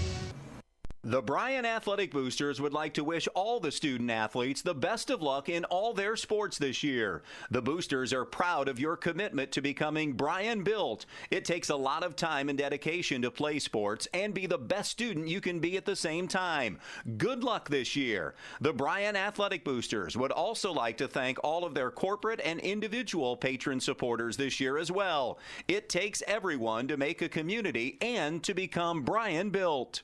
The Bryan Athletic Boosters would like to wish all the student athletes the best of luck in all their sports this year. The Boosters are proud of your commitment to becoming Bryan built. It takes a lot of time and dedication to play sports and be the best student you can be at the same time. Good luck this year. The Bryan Athletic Boosters would also like to thank all of their corporate and individual patron supporters this year as well. It takes everyone to make a community and to become Bryan built.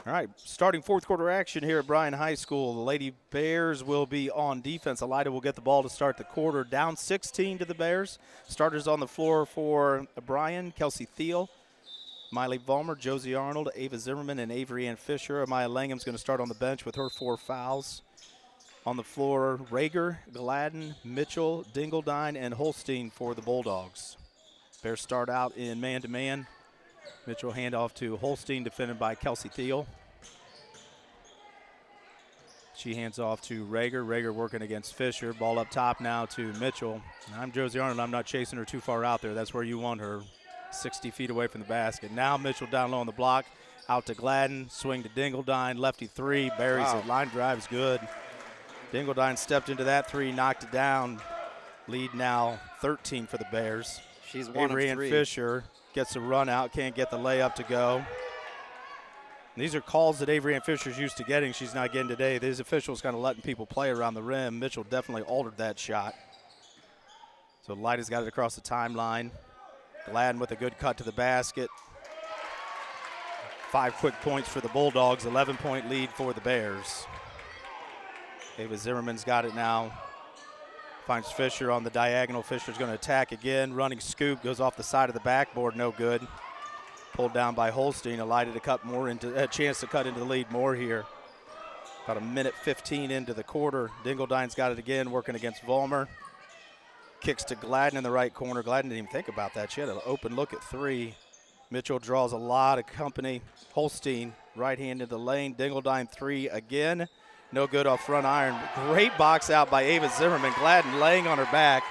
All right, starting fourth quarter action here at Bryan High School. The Lady Bears will be on defense. Elida will get the ball to start the quarter. Down 16 to the Bears. Starters on the floor for Bryan: Kelsey Thiel, Miley Vollmer, Josie Arnold, Ava Zimmerman, and Avery Ann Fisher. Amaya Langham's going to start on the bench with her 4 fouls. On the floor, Rager, Gladden, Mitchell, Dingledine, and Holstein for the Bulldogs. Bears start out in man-to-man. Mitchell handoff to Holstein, defended by Kelsey Thiel. She hands off to Rager. Rager working against Fisher. Ball up top now to Mitchell. I'm Josie Arnold. I'm not chasing her too far out there. That's where you want her, 60 feet away from the basket. Now Mitchell down low on the block. Out to Gladden. Swing to Dingledine. Lefty 3. Buries it. Line drive is good. Dingledine stepped into that 3, knocked it down. Lead now 13 for the Bears. She's one Avery of 3. Ann Fisher gets a run out, can't get the layup to go. And these are calls that Avery Ann Fisher's used to getting. She's not getting today. These officials kind of letting people play around the rim. Mitchell definitely altered that shot. So Elida's got it across the timeline. Gladden with a good cut to the basket. 5 quick points for the Bulldogs, 11-point lead for the Bears. Ava Zimmerman's got it now. Finds Fisher on the diagonal. Fisher's going to attack again. Running scoop, goes off the side of the backboard, no good. Pulled down by Holstein. Elida to cut more into a chance to cut into the lead more here. About a minute 15 into the quarter. Dingledine's got it again, working against Vollmer. Kicks to Gladden in the right corner. Gladden didn't even think about that. She had an open look at 3. Mitchell draws a lot of company. Holstein right hand into the lane. Dingledine 3 again. No good off front iron. Great box out by Ava Zimmerman. Gladden laying on her back.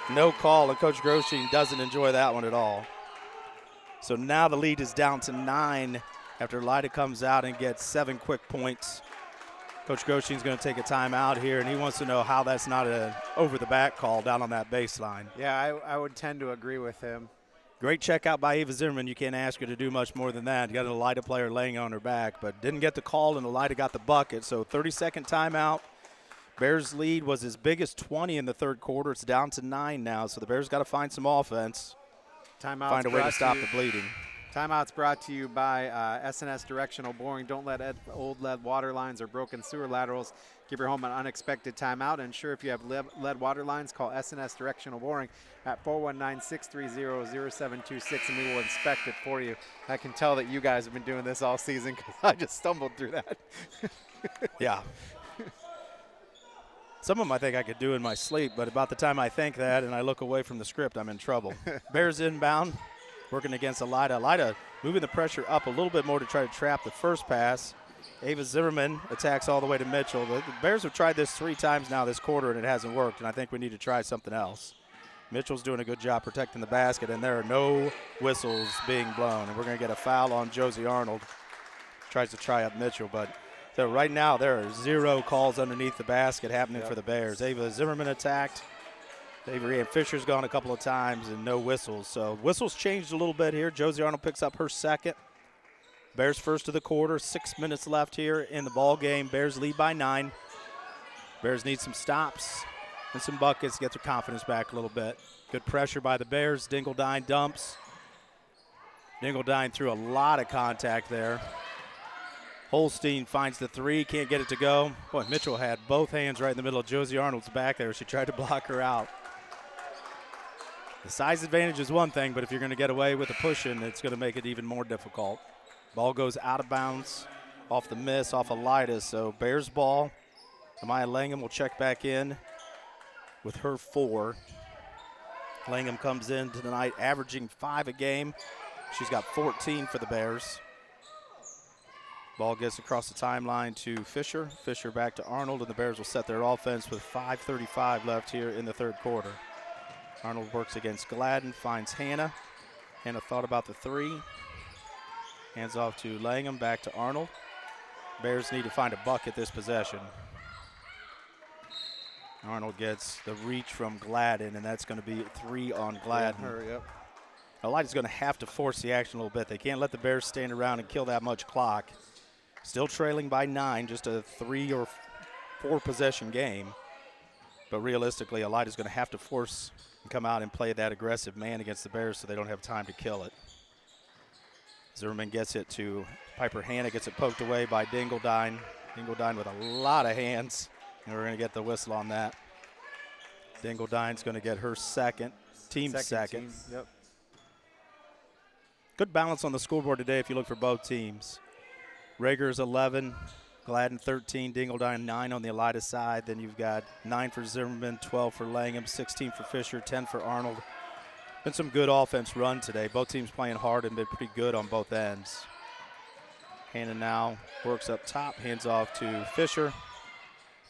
No call, and Coach Groshine doesn't enjoy that one at all. So now the lead is down to 9 after Elida comes out and gets 7 quick points. Coach Groshine's going to take a timeout here, and he wants to know how that's not an over-the-back call down on that baseline. Yeah, I would tend to agree with him. Great check out by Ava Zimmerman. You can't ask her to do much more than that. You got an Elida player laying on her back, but didn't get the call, and Elida got the bucket. So 30-second timeout. Bears lead was as big as 20 in the third quarter. It's down to 9 now, so the Bears got to find some offense. Find a way to stop the bleeding. Timeout's brought to you by S&S Directional Boring. Don't let old lead water lines or broken sewer laterals give your home an unexpected timeout. And sure, if you have lead water lines, call S&S Directional Boring at 419-630-0726, and we will inspect it for you. I can tell that you guys have been doing this all season because I just stumbled through that. Yeah. Some of them I think I could do in my sleep, but about the time I think that and I look away from the script, I'm in trouble. Bears inbound, working against Elida. Elida moving the pressure up a little bit more to try to trap the first pass. Ava Zimmerman attacks all the way to Mitchell. The Bears have tried this 3 times now this quarter, and it hasn't worked, and I think we need to try something else. Mitchell's doing a good job protecting the basket, and there are no whistles being blown. And we're going to get a foul on Josie Arnold. Tries to try up Mitchell, but so right now there are 0 calls underneath the basket happening for the Bears. Ava Zimmerman attacked. Avery Ann Fisher's gone a couple of times, and no whistles. So whistles changed a little bit here. Josie Arnold picks up her second. Bears first of the quarter, 6 minutes left here in the ball game. Bears lead by 9. Bears need some stops and some buckets to get their confidence back a little bit. Good pressure by the Bears. Dingledine dumps. Dingledine threw a lot of contact there. Holstein finds the 3, can't get it to go. Boy, Mitchell had both hands right in the middle of Josie Arnold's back there. She tried to block her out. The size advantage is one thing, but if you're going to get away with a push-in, it's going to make it even more difficult. Ball goes out of bounds off the miss, off of Elida. So Bears ball. Amaya Langham will check back in with her 4. Langham comes in tonight averaging 5 a game. She's got 14 for the Bears. Ball gets across the timeline to Fisher. Fisher back to Arnold, and the Bears will set their offense with 5:35 left here in the third quarter. Arnold works against Gladden, finds Hannah. Hannah thought about the 3. Hands off to Langham, back to Arnold. Bears need to find a bucket this possession. Arnold gets the reach from Gladden, and that's going to be 3 on Gladden. Elida's going to have to force the action a little bit. They can't let the Bears stand around and kill that much clock. Still trailing by 9, just a 3 or 4 possession game. But realistically, Elida's going to have to force and come out and play that aggressive man against the Bears so they don't have time to kill it. Zimmerman gets it to Piper Hannah, gets it poked away by Dingledine. Dingledine with a lot of hands, and we're going to get the whistle on that. Dingledine's going to get her second, team second. Yep. Good balance on the scoreboard today if you look for both teams. Rager's 11, Gladden 13, Dingledine 9 on the Elida side. Then you've got 9 for Zimmerman, 12 for Langham, 16 for Fisher, 10 for Arnold. Been some good offense run today. Both teams playing hard and been pretty good on both ends. Hannah now works up top, hands off to Fisher.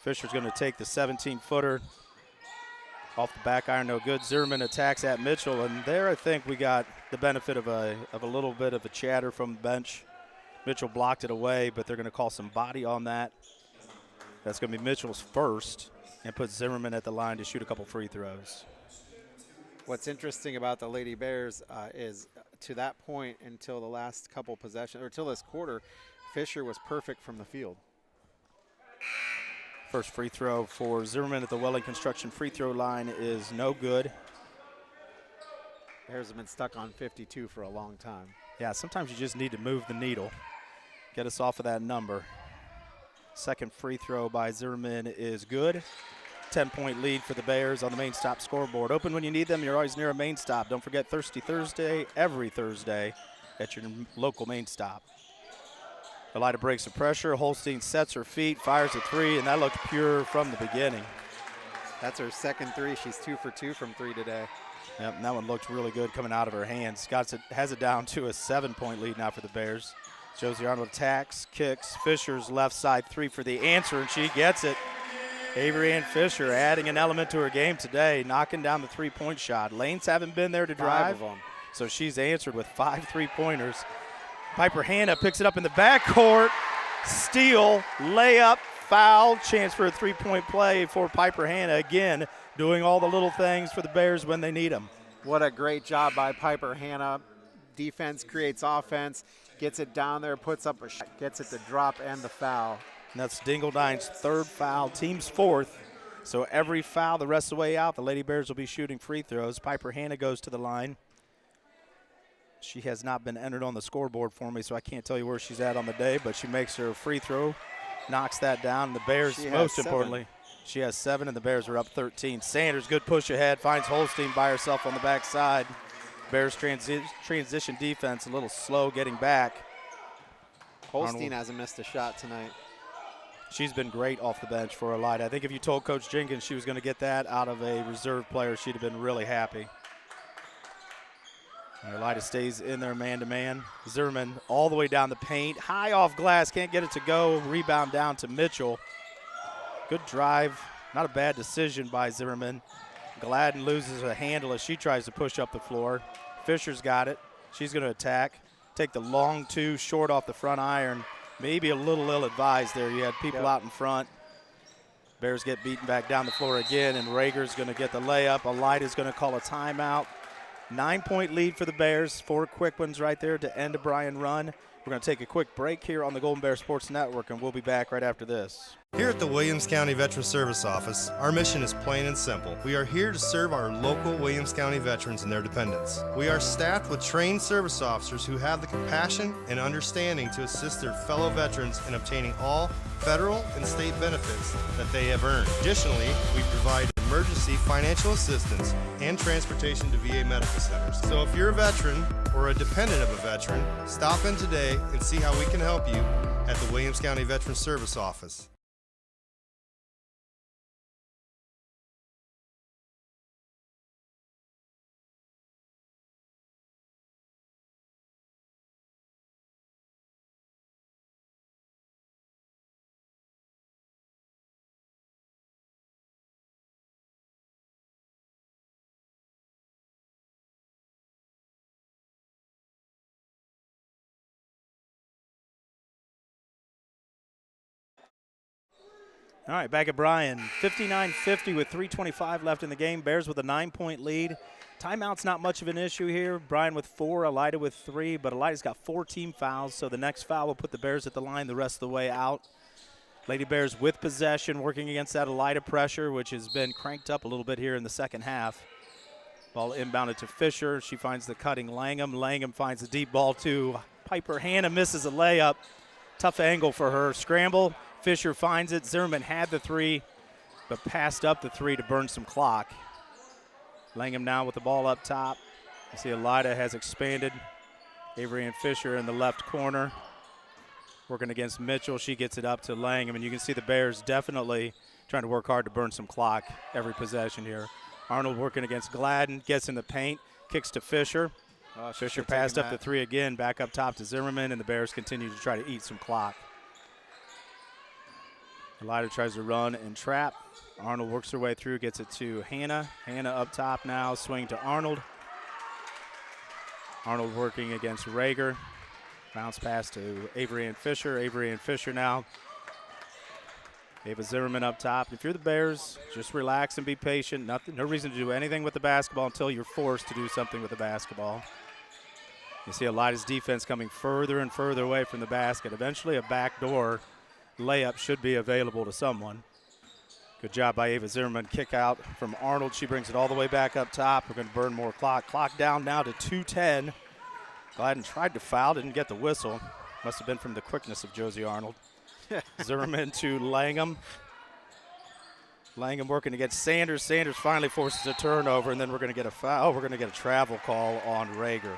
Fisher's going to take the 17-footer off the back iron, no good. Zimmerman attacks at Mitchell, and there I think we got the benefit of a little bit of a chatter from the bench. Mitchell blocked it away, but they're going to call some body on that. That's going to be Mitchell's first, and put Zimmerman at the line to shoot a couple free throws. What's interesting about the Lady Bears is to that point until the last couple possessions, or until this quarter, Fisher was perfect from the field. First free throw for Zimmerman at the Welling Construction free throw line is no good. Bears have been stuck on 52 for a long time. Yeah, sometimes you just need to move the needle. Get us off of that number. Second free throw by Zimmerman is good. 10-point lead for the Bears on the main stop scoreboard. Open when you need them. You're always near a main stop. Don't forget Thirsty Thursday every Thursday at your local main stop. Elida breaks the pressure. Holstein sets her feet, fires a 3, and that looked pure from the beginning. That's her second 3. She's 2 for 2 from 3 today. Yep, and that one looked really good coming out of her hands. Has it down to a 7-point lead now for the Bears. Josie Arnold attacks, kicks. Fisher's left side 3 for the answer, and she gets it. Avery Ann Fisher adding an element to her game today, knocking down the 3-point shot. Lanes haven't been there to drive, 5 of them. So she's answered with 5 3-pointers. Piper Hannah picks it up in the backcourt. Steal, layup, foul, chance for a 3-point play for Piper Hannah. Again, doing all the little things for the Bears when they need them. What a great job by Piper Hannah. Defense creates offense, gets it down there, puts up a shot, gets it to drop and the foul. And that's Dingledine's 3rd foul, team's 4th. So every foul the rest of the way out, the Lady Bears will be shooting free throws. Piper Hannah goes to the line. She has not been entered on the scoreboard for me, so I can't tell you where she's at on the day, but she makes her free throw, knocks that down. The Bears, most importantly, she has 7, and the Bears are up 13. Sanders, good push ahead, finds Holstein by herself on the backside. Bears transition defense a little slow getting back. Holstein hasn't missed a shot tonight. She's been great off the bench for Elida. I think if you told Coach Jenkins she was going to get that out of a reserve player, she'd have been really happy. Elida stays in there man-to-man. Zimmerman all the way down the paint. High off glass, can't get it to go. Rebound down to Mitchell. Good drive. Not a bad decision by Zimmerman. Gladden loses a handle as she tries to push up the floor. Fisher's got it. She's going to attack. Take the long two, short off the front iron. Maybe a little ill-advised there. You had people out in front. Bears get beaten back down the floor again, and Rager's going to get the layup. Elida's going to call a timeout. 9-point lead for the Bears. 4 quick ones right there to end a Bryan run. We're going to take a quick break here on the Golden Bear Sports Network, and we'll be back right after this. Here at the Williams County Veteran Service Office, our mission is plain and simple. We are here to serve our local Williams County veterans and their dependents. We are staffed with trained service officers who have the compassion and understanding to assist their fellow veterans in obtaining all federal and state benefits that they have earned. Additionally, we provide emergency financial assistance and transportation to VA medical centers. So if you're a veteran or a dependent of a veteran, stop in today and see how we can help you at the Williams County Veteran Service Office. All right, back at Bryan. 59-50 with 3:25 left in the game. Bears with a 9-point lead. Timeout's not much of an issue here. Bryan with 4, Elida with 3, but Elida's got 4 team fouls, so the next foul will put the Bears at the line the rest of the way out. Lady Bears with possession, working against that Elida pressure, which has been cranked up a little bit here in the second half. Ball inbounded to Fisher. She finds the cutting Langham. Langham finds the deep ball to Piper. Hannah misses a layup. Tough angle for her. Scramble. Fisher finds it. Zimmerman had the 3, but passed up the 3 to burn some clock. Langham now with the ball up top. You see Elida has expanded. Avery and Fisher in the left corner. Working against Mitchell. She gets it up to Langham, and you can see the Bears definitely trying to work hard to burn some clock every possession here. Arnold working against Gladden. Gets in the paint. Kicks to Fisher. Fisher passed up the 3 again. Back up top to Zimmerman, and the Bears continue to try to eat some clock. Elida tries to run and trap. Arnold works her way through, gets it to Hannah. Hannah up top now, swing to Arnold. Arnold working against Rager. Bounce pass to Avery and Fisher. Avery and Fisher now. Ava Zimmerman up top. If you're the Bears, just relax and be patient. No reason to do anything with the basketball until you're forced to do something with the basketball. You see Elida's defense coming further and further away from the basket. Eventually a backdoor layup should be available to someone. Good job by Ava Zimmerman. Kick out from Arnold. She brings it all the way back up top. We're going to burn more clock. Clock down now to 2:10. Gladden tried to foul, didn't get the whistle. Must have been from the quickness of Josie Arnold. Zimmerman to Langham. Langham working against Sanders. Sanders finally forces a turnover, and then we're going to get a foul. We're going to get a travel call on Rager.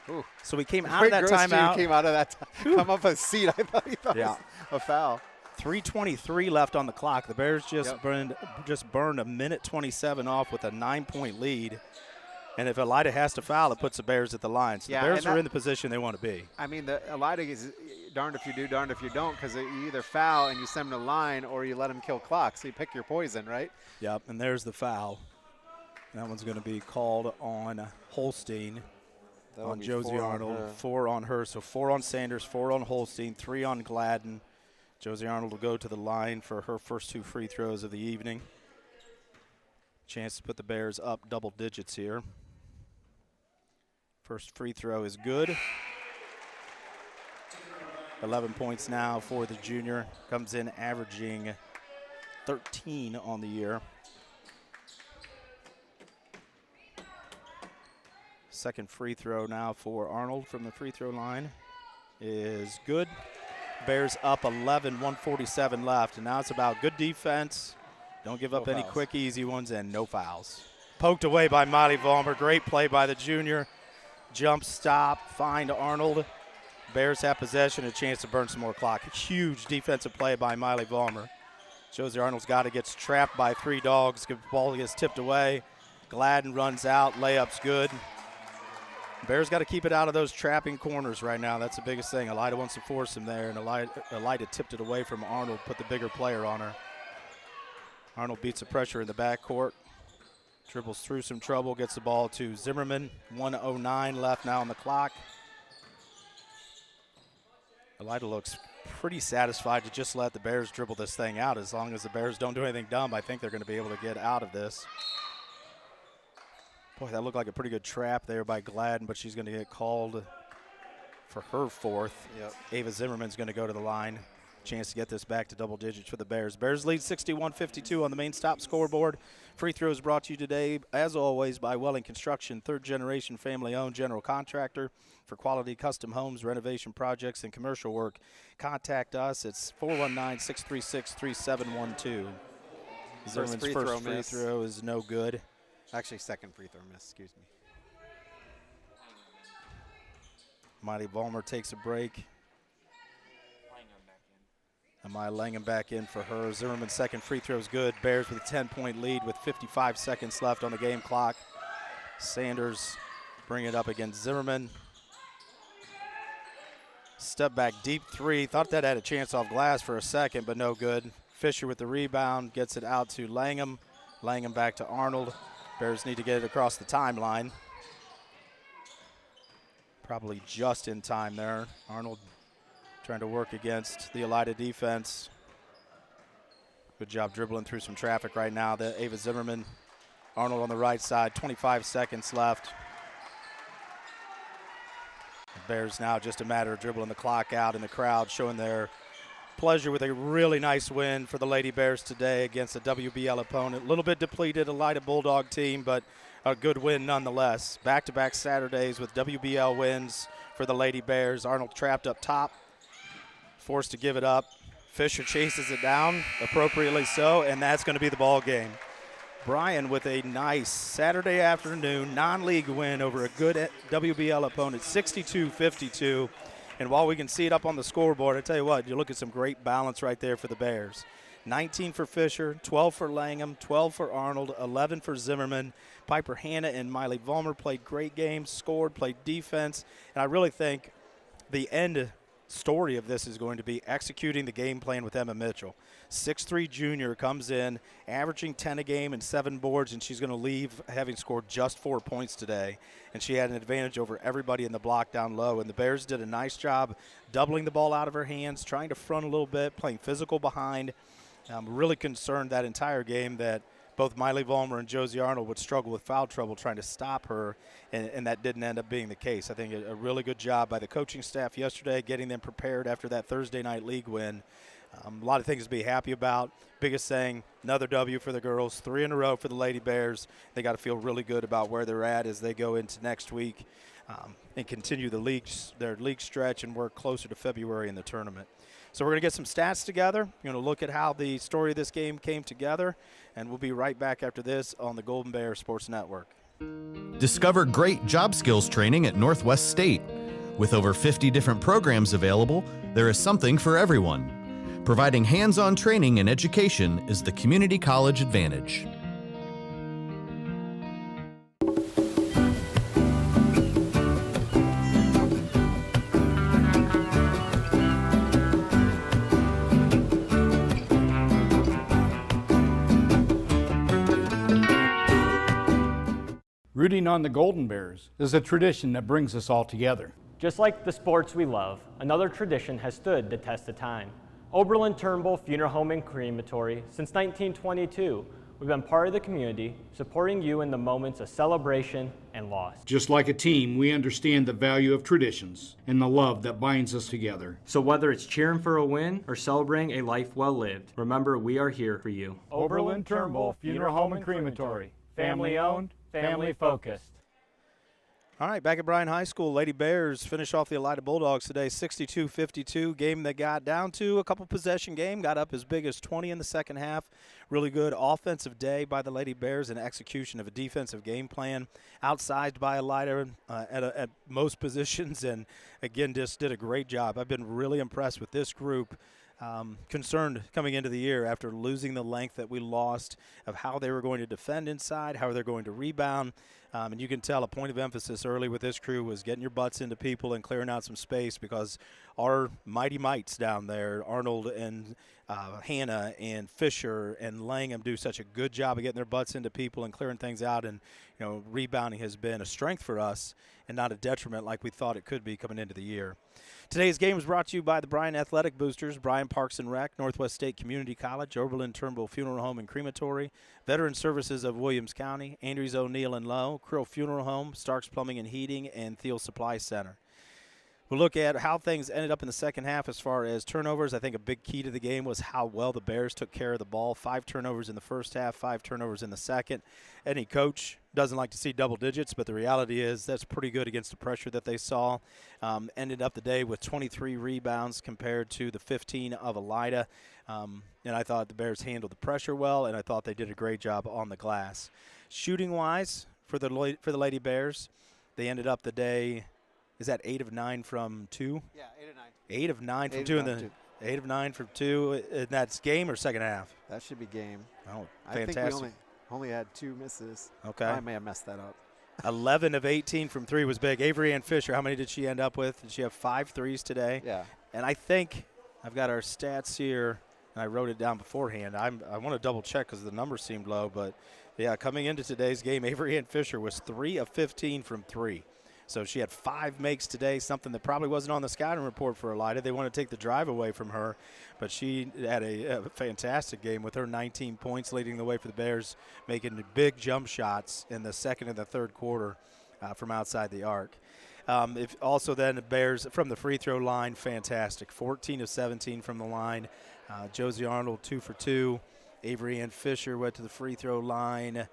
Ooh. So we came out of that timeout. Came out of that come up a seat. I thought he thought it was a foul. 3:23 left on the clock. The Bears just burned a minute 27 off with a 9-point lead. And if Elida has to foul, it puts the Bears at the line. So the Bears are in the position they want to be. I mean, the Elida is darned if you do, darned if you don't, because you either foul and you send them to the line or you let them kill clock. So you pick your poison, right? Yep, and there's the foul. That one's going to be called on Holstein. On Josie Arnold, 4 on her. So 4 on Sanders, 4 on Holstein, 3 on Gladden. Josie Arnold will go to the line for her first 2 free throws of the evening. Chance to put the Bears up double digits here. First free throw is good. 11 points now for the junior. Comes in averaging 13 on the year. Second free throw now for Arnold from the free throw line is good. Bears up 11, 1:47 left, and now it's about good defense. Don't give up any quick, easy ones, and no fouls. Poked away by Miley Vollmer. Great play by the junior. Jump stop, find Arnold. Bears have possession, a chance to burn some more clock. Huge defensive play by Miley Vollmer. Josie Arnold's got it, gets trapped by 3 dogs. The ball gets tipped away. Gladden runs out, layup's good. Bears got to keep it out of those trapping corners right now. That's the biggest thing. Elida wants to force him there, and Elida tipped it away from Arnold, put the bigger player on her. Arnold beats the pressure in the backcourt, dribbles through some trouble, gets the ball to Zimmerman. 1:09 left now on the clock. Elida looks pretty satisfied to just let the Bears dribble this thing out. As long as the Bears don't do anything dumb, I think they're going to be able to get out of this. Boy, that looked like a pretty good trap there by Gladden, but she's going to get called for her fourth. Yep. Ava Zimmerman's going to go to the line. Chance to get this back to double digits for the Bears. Bears lead 61-52 on the main stop scoreboard. Free throws brought to you today, as always, by Welling Construction, third-generation family-owned general contractor for quality custom homes, renovation projects, and commercial work. Contact us. It's 419-636-3712. Zimmerman's first free throw is no good. Actually, second free throw miss, excuse me. Miley Vollmer takes a break. And Malanga back in for her. Zimmerman's second free throw is good. Bears with a 10-point lead with 55 seconds left on the game clock. Sanders bring it up against Zimmerman. Step back deep three. Thought that had a chance off glass for a second, but no good. Fisher with the rebound, gets it out to Langham. Langham back to Arnold. Bears need to get it across the timeline. Probably just in time there. Arnold trying to work against the Elida defense. Good job dribbling through some traffic right now. The Ava Zimmerman. Arnold on the right side, 25 seconds left. The Bears now just a matter of dribbling the clock out, and the crowd showing their pleasure with a really nice win for the Lady Bears today against a WBL opponent. A little bit depleted Elida Bulldog team, but a good win nonetheless. Back-to-back Saturdays with WBL wins for the Lady Bears. Arnold trapped up top, forced to give it up. Fisher chases it down, appropriately so, and that's going to be the ball game. Bryan with a nice Saturday afternoon non-league win over a good WBL opponent, 62-52. And while we can see it up on the scoreboard, I tell you what, you look at some great balance right there for the Bears. 19 for Fisher, 12 for Langham, 12 for Arnold, 11 for Zimmerman. Piper Hanna and Miley Vollmer played great games, scored, played defense. And I really think the end story of this is going to be executing the game plan with Emma Mitchell. 6'3" junior comes in, averaging 10 a game and 7 boards, and she's going to leave having scored just 4 points today. And she had an advantage over everybody in the block down low. And the Bears did a nice job doubling the ball out of her hands, trying to front a little bit, playing physical behind. I'm really concerned that entire game that both Miley Vollmer and Josie Arnold would struggle with foul trouble trying to stop her, and that didn't end up being the case. I think a really good job by the coaching staff yesterday, getting them prepared after that Thursday night league win. A lot of things to be happy about. Biggest thing, another W for the girls, 3 in a row for the Lady Bears. They got to feel really good about where they're at as they go into next week and continue their league stretch and work closer to February in the tournament. So we're going to get some stats together. We're going to look at how the story of this game came together, and we'll be right back after this on the Golden Bear Sports Network. Discover great job skills training at Northwest State. With over 50 different programs available, there is something for everyone. Providing hands-on training and education is the community college advantage. Rooting on the Golden Bears is a tradition that brings us all together. Just like the sports we love, another tradition has stood the test of time. Oberlin-Turnbull Funeral Home and Crematory since 1922. We've been part of the community, supporting you in the moments of celebration and loss. Just like a team, we understand the value of traditions and the love that binds us together. So whether it's cheering for a win or celebrating a life well lived, remember we are here for you. Oberlin-Turnbull Funeral Home and Crematory. Family owned, family focused. All right, back at Bryan High School, Lady Bears finish off the Elida Bulldogs today, 62-52. Game that got down to a couple possession game, got up as big as 20 in the second half. Really good offensive day by the Lady Bears and execution of a defensive game plan. Outsized by Elida at most positions, and again, just did a great job. I've been really impressed with this group. Concerned coming into the year after losing the length that we lost of how they were going to defend inside, how they're going to rebound. And you can tell a point of emphasis early with this crew was getting your butts into people and clearing out some space, because our mighty mites down there, Arnold and Hannah and Fisher and Langham, do such a good job of getting their butts into people and clearing things out. And, rebounding has been a strength for us and not a detriment like we thought it could be coming into the year. Today's game is brought to you by the Bryan Athletic Boosters, Bryan Parks and Rec, Northwest State Community College, Oberlin-Turnbull Funeral Home and Crematory, Veteran Services of Williams County, Andrews O'Neill and Lowe, Krill Funeral Home, Starks Plumbing and Heating, and Thiel Supply Center. We'll look at how things ended up in the second half as far as turnovers. I think a big key to the game was how well the Bears took care of the ball. 5 turnovers in the first half, 5 turnovers in the second. Any coach doesn't like to see double digits, but the reality is that's pretty good against the pressure that they saw. Ended up the day with 23 rebounds compared to the 15 of Elida. And I thought the Bears handled the pressure well, and I thought they did a great job on the glass. Shooting-wise, for the Lady Bears, they ended up the day – is that 8 of 9 from 2? Yeah, 8 of 9. 8 of 9 from 2. 8 of 9 from 2. And that's game or second half? That should be game. Oh, fantastic. fantastic. I think we only had 2 misses. Okay. I may have messed that up. 11 of 18 from 3 was big. Avery Ann Fisher, how many did she end up with? Did she have 5 threes today? Yeah. And I think I've got our stats here, and I wrote it down beforehand. I want to double check because the numbers seemed low. But, yeah, coming into today's game, Avery Ann Fisher was 3 of 15 from 3. So she had 5 makes today, something that probably wasn't on the scouting report for Elida. They want to take the drive away from her, but she had a fantastic game with her 19 points, leading the way for the Bears, making big jump shots in the second and the third quarter from outside the arc. Also then the Bears from the free throw line, fantastic. 14 of 17 from the line. Josie Arnold 2 for 2. Avery Ann Fisher went to the free throw line.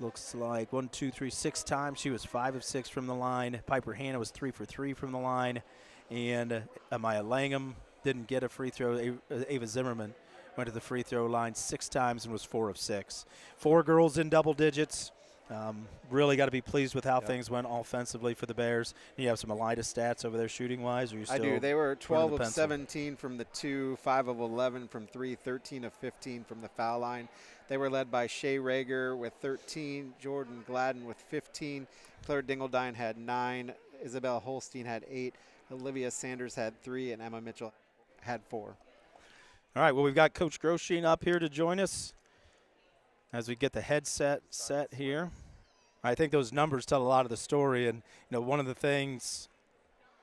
Looks like 6 times. She was 5 of 6 from the line. Piper Hannah was 3 for 3 from the line. And Maya Langham didn't get a free throw. Ava Zimmerman went to the free throw line 6 times and was 4 of 6. 4 girls in double digits. Really got to be pleased with how things went offensively for the Bears. You have some Elida stats over there shooting-wise? Or you still I do. They were 12 of 17 from the 2, 5 of 11 from 3, 13 of 15 from the foul line. They were led by Shay Rager with 13, Jordan Gladden with 15, Claire Dingledine had 9, Isabel Holstein had 8, Olivia Sanders had 3, and Emma Mitchell had 4. All right, well, we've got Coach Groshine up here to join us as we get the headset set here. I think those numbers tell a lot of the story, and one of the things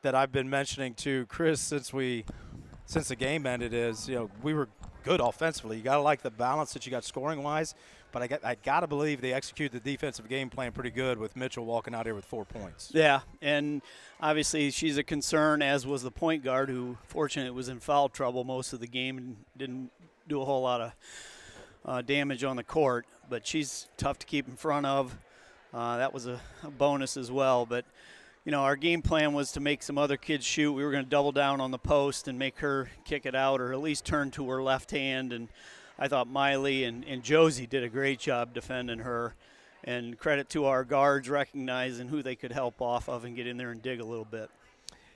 that I've been mentioning to Chris since the game ended is we were good offensively. You got to like the balance that you got scoring-wise, but I got to believe they executed the defensive game plan pretty good with Mitchell walking out here with 4 points. Yeah, and obviously she's a concern, as was the point guard, who fortunately was in foul trouble most of the game and didn't do a whole lot of damage on the court, but she's tough to keep in front of. That was a bonus as well, but our game plan was to make some other kids shoot. We were going to double down on the post and make her kick it out, or at least turn to her left hand. And I thought Miley and Josie did a great job defending her. And credit to our guards recognizing who they could help off of and get in there and dig a little bit.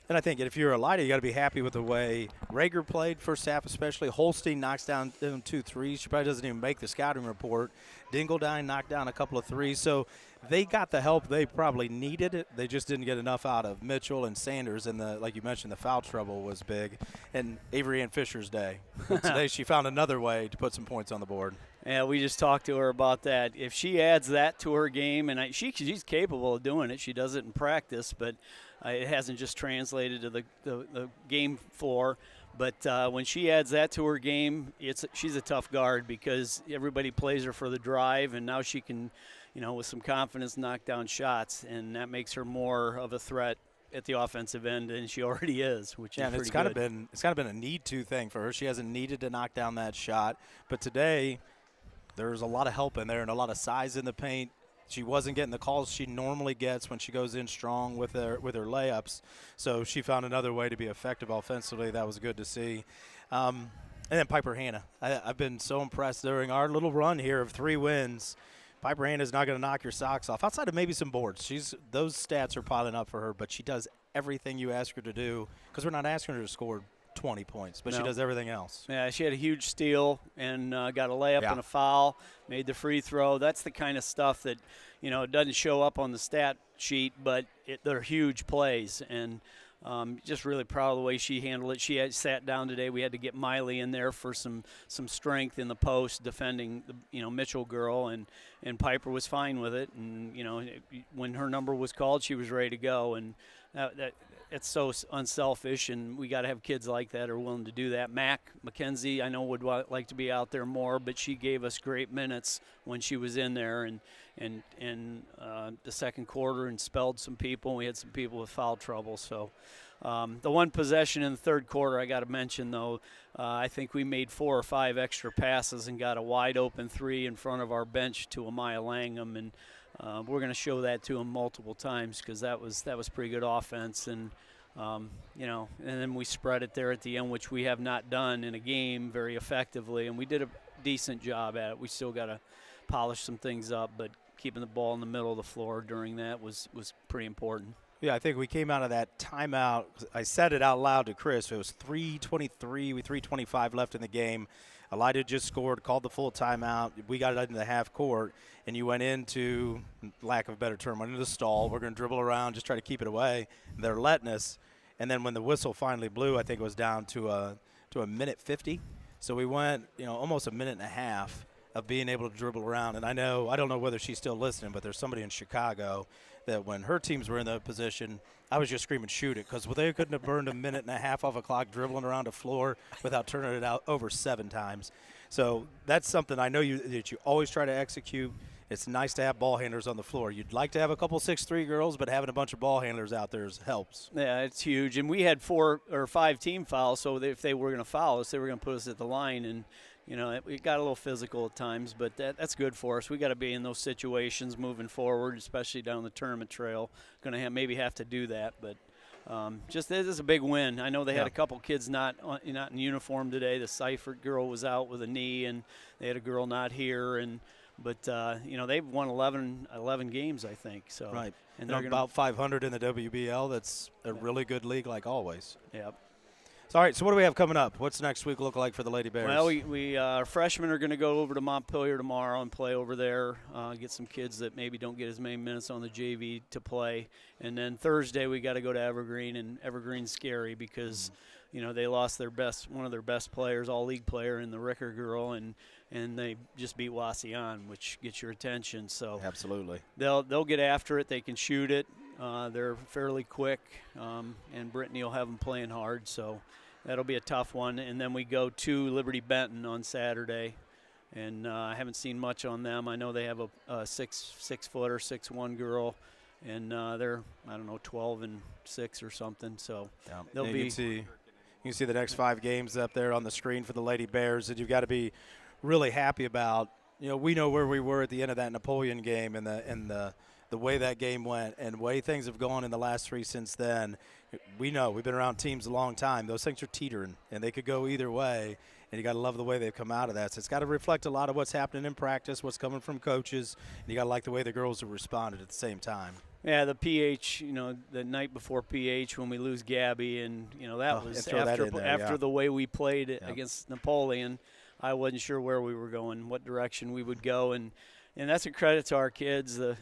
And I think if you're Elida, you got to be happy with the way Rager played first half, especially. Holstein knocks down 2 threes. She probably doesn't even make the scouting report. Dingledine knocked down a couple of threes. So they got the help they probably needed. They just didn't get enough out of Mitchell and Sanders. And like you mentioned, the foul trouble was big. And Avery Ann Fisher's day. Today she found another way to put some points on the board. Yeah, we just talked to her about that. If she adds that to her game, and she's capable of doing it. She does it in practice, but it hasn't just translated to the game floor. But when she adds that to her game, she's a tough guard because everybody plays her for the drive, and now she can, with some confidence, knock down shots, and that makes her more of a threat at the offensive end than she already is, which is pretty it's kind of been a need-to thing for her. She hasn't needed to knock down that shot, but today there's a lot of help in there and a lot of size in the paint. She wasn't getting the calls she normally gets when she goes in strong with her layups. So she found another way to be effective offensively. That was good to see. And then Piper Hannah. I've been so impressed during our little run here of 3 wins. Piper Hannah's not going to knock your socks off, outside of maybe some boards. Those stats are piling up for her, but she does everything you ask her to do because we're not asking her to score 20 points, but she does everything else. Yeah, she had a huge steal and got a layup and a foul, made the free throw. That's the kind of stuff that, it doesn't show up on the stat sheet, but they're huge plays. And just really proud of the way she handled it. She had sat down today. We had to get Miley in there for some strength in the post defending the Mitchell girl, and Piper was fine with it. And when her number was called, she was ready to go. And that it's so unselfish, and we got to have kids like that are willing to do that. Mackenzie, I know would like to be out there more, but she gave us great minutes when she was in there, and the second quarter, and spelled some people. And we had some people with foul trouble. So the one possession in the third quarter I got to mention, though, I think we made 4 or 5 extra passes and got a wide open 3 in front of our bench to Amaya Langham, and we're going to show that to him multiple times, because that was pretty good offense. And and then we spread it there at the end, which we have not done in a game very effectively, and we did a decent job at it. We still got to polish some things up, but keeping the ball in the middle of the floor during that was pretty important. Yeah, I think we came out of that timeout. I said it out loud to Chris. It was 3:23 with 3:25 left in the game. Elida just scored, called the full timeout. We got it into the half court, and you went into, lack of a better term, went into the stall. We're going to dribble around, just try to keep it away. They're letting us. And then when the whistle finally blew, I think it was down to a minute 50. So we went, almost a minute and a half of being able to dribble around. And I don't know whether she's still listening, but there's somebody in Chicago that when her teams were in that position, I was just screaming, shoot it, because they couldn't have burned a minute and a half off a clock dribbling around a floor without turning it out over 7 times. So that's something I know that you always try to execute. It's nice to have ball handlers on the floor. You'd like to have a couple 6'3" girls, but having a bunch of ball handlers out there helps. Yeah, it's huge. And we had 4 or 5 team fouls, so if they were going to foul us, they were going to put us at the line. And it got a little physical at times, but that's good for us. We got to be in those situations moving forward, especially down the tournament trail. Going to maybe have to do that, but just this is a big win. I know they had a couple kids not in uniform today. The Seifert girl was out with a knee, and they had a girl not here, but they've won 11 games, I think. So right, and they're about 500 in the WBL. That's a really good league, like always. Yep. So, all right, so what do we have coming up? What's next week look like for the Lady Bears? Well, we freshmen are going to go over to Montpelier tomorrow and play over there, get some kids that maybe don't get as many minutes on the JV to play. And then Thursday we got to go to Evergreen, and Evergreen's scary because, they lost one of their best players, all-league player, in the Ricker girl, and they just beat Wauseon, which gets your attention. So absolutely. They'll get after it. They can shoot it. They're fairly quick, and Brittany will have them playing hard, so that'll be a tough one. And then we go to Liberty Benton on Saturday, and I haven't seen much on them. I know they have a 6'-footer, 6'1" girl, and they're 12-6 or something. So they'll be. You can see the next 5 games up there on the screen for the Lady Bears that you've got to be really happy about. We know where we were at the end of that Napoleon game, and the way that game went and the way things have gone in the last 3 since then. We know we've been around teams a long time. Those things are teetering, and they could go either way, and you got to love the way they've come out of that. So it's got to reflect a lot of what's happening in practice, what's coming from coaches, and you got to like the way the girls have responded at the same time. Yeah, the PH, the night before PH when we lose Gabby, and, that was after the way we played against Napoleon. I wasn't sure where we were going, what direction we would go, and that's a credit to our kids, the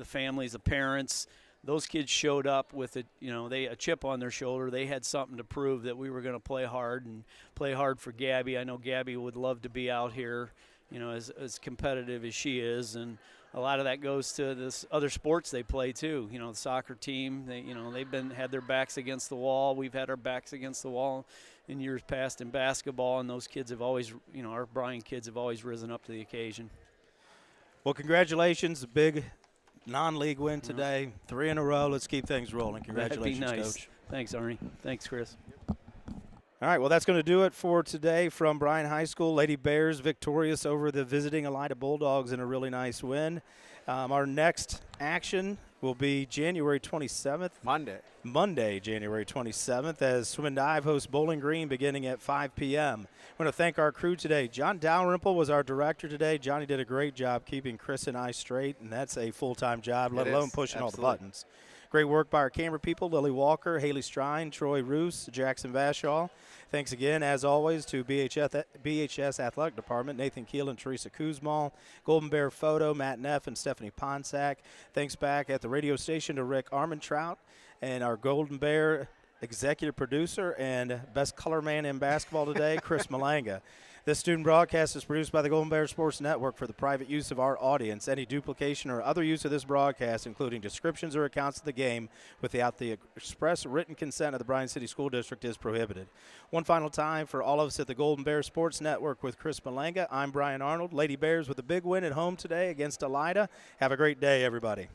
families, the parents. Those kids showed up with a chip on their shoulder. They had something to prove that we were going to play hard and play hard for Gabby. I know Gabby would love to be out here, as competitive as she is, and a lot of that goes to this other sports they play too. The soccer team, they've had their backs against the wall. We've had our backs against the wall in years past in basketball, and those kids have always, our Bryan kids have always risen up to the occasion. Well, congratulations. A big non-league win today. 3 in a row. Let's keep things rolling. Congratulations, That'd be nice. Coach. Thanks, Arnie. Thanks, Chris. All right, well, that's going to do it for today from Bryan High School. Lady Bears victorious over the visiting Elida Bulldogs in a really nice win. Our next action will be January 27th. Monday, January 27th, as Swim and Dive hosts Bowling Green beginning at 5 p.m. I want to thank our crew today. John Dalrymple was our director today. Johnny did a great job keeping Chris and I straight, and that's a full-time job, let alone pushing all the buttons. Great work by our camera people, Lily Walker, Haley Strine, Troy Roos, Jackson Vashall. Thanks again, as always, to BHS Athletic Department, Nathan Keel and Teresa Kuzmal, Golden Bear Photo, Matt Neff and Stephanie Ponsack. Thanks back at the radio station to Rick Armentrout and our Golden Bear executive producer and best color man in basketball today, Chris Malanga. This student broadcast is produced by the Golden Bear Sports Network for the private use of our audience. Any duplication or other use of this broadcast, including descriptions or accounts of the game without the express written consent of the Bryan City School District, is prohibited. One final time for all of us at the Golden Bear Sports Network with Chris Malanga. I'm Brian Arnold. Lady Bears with a big win at home today against Elida. Have a great day, everybody.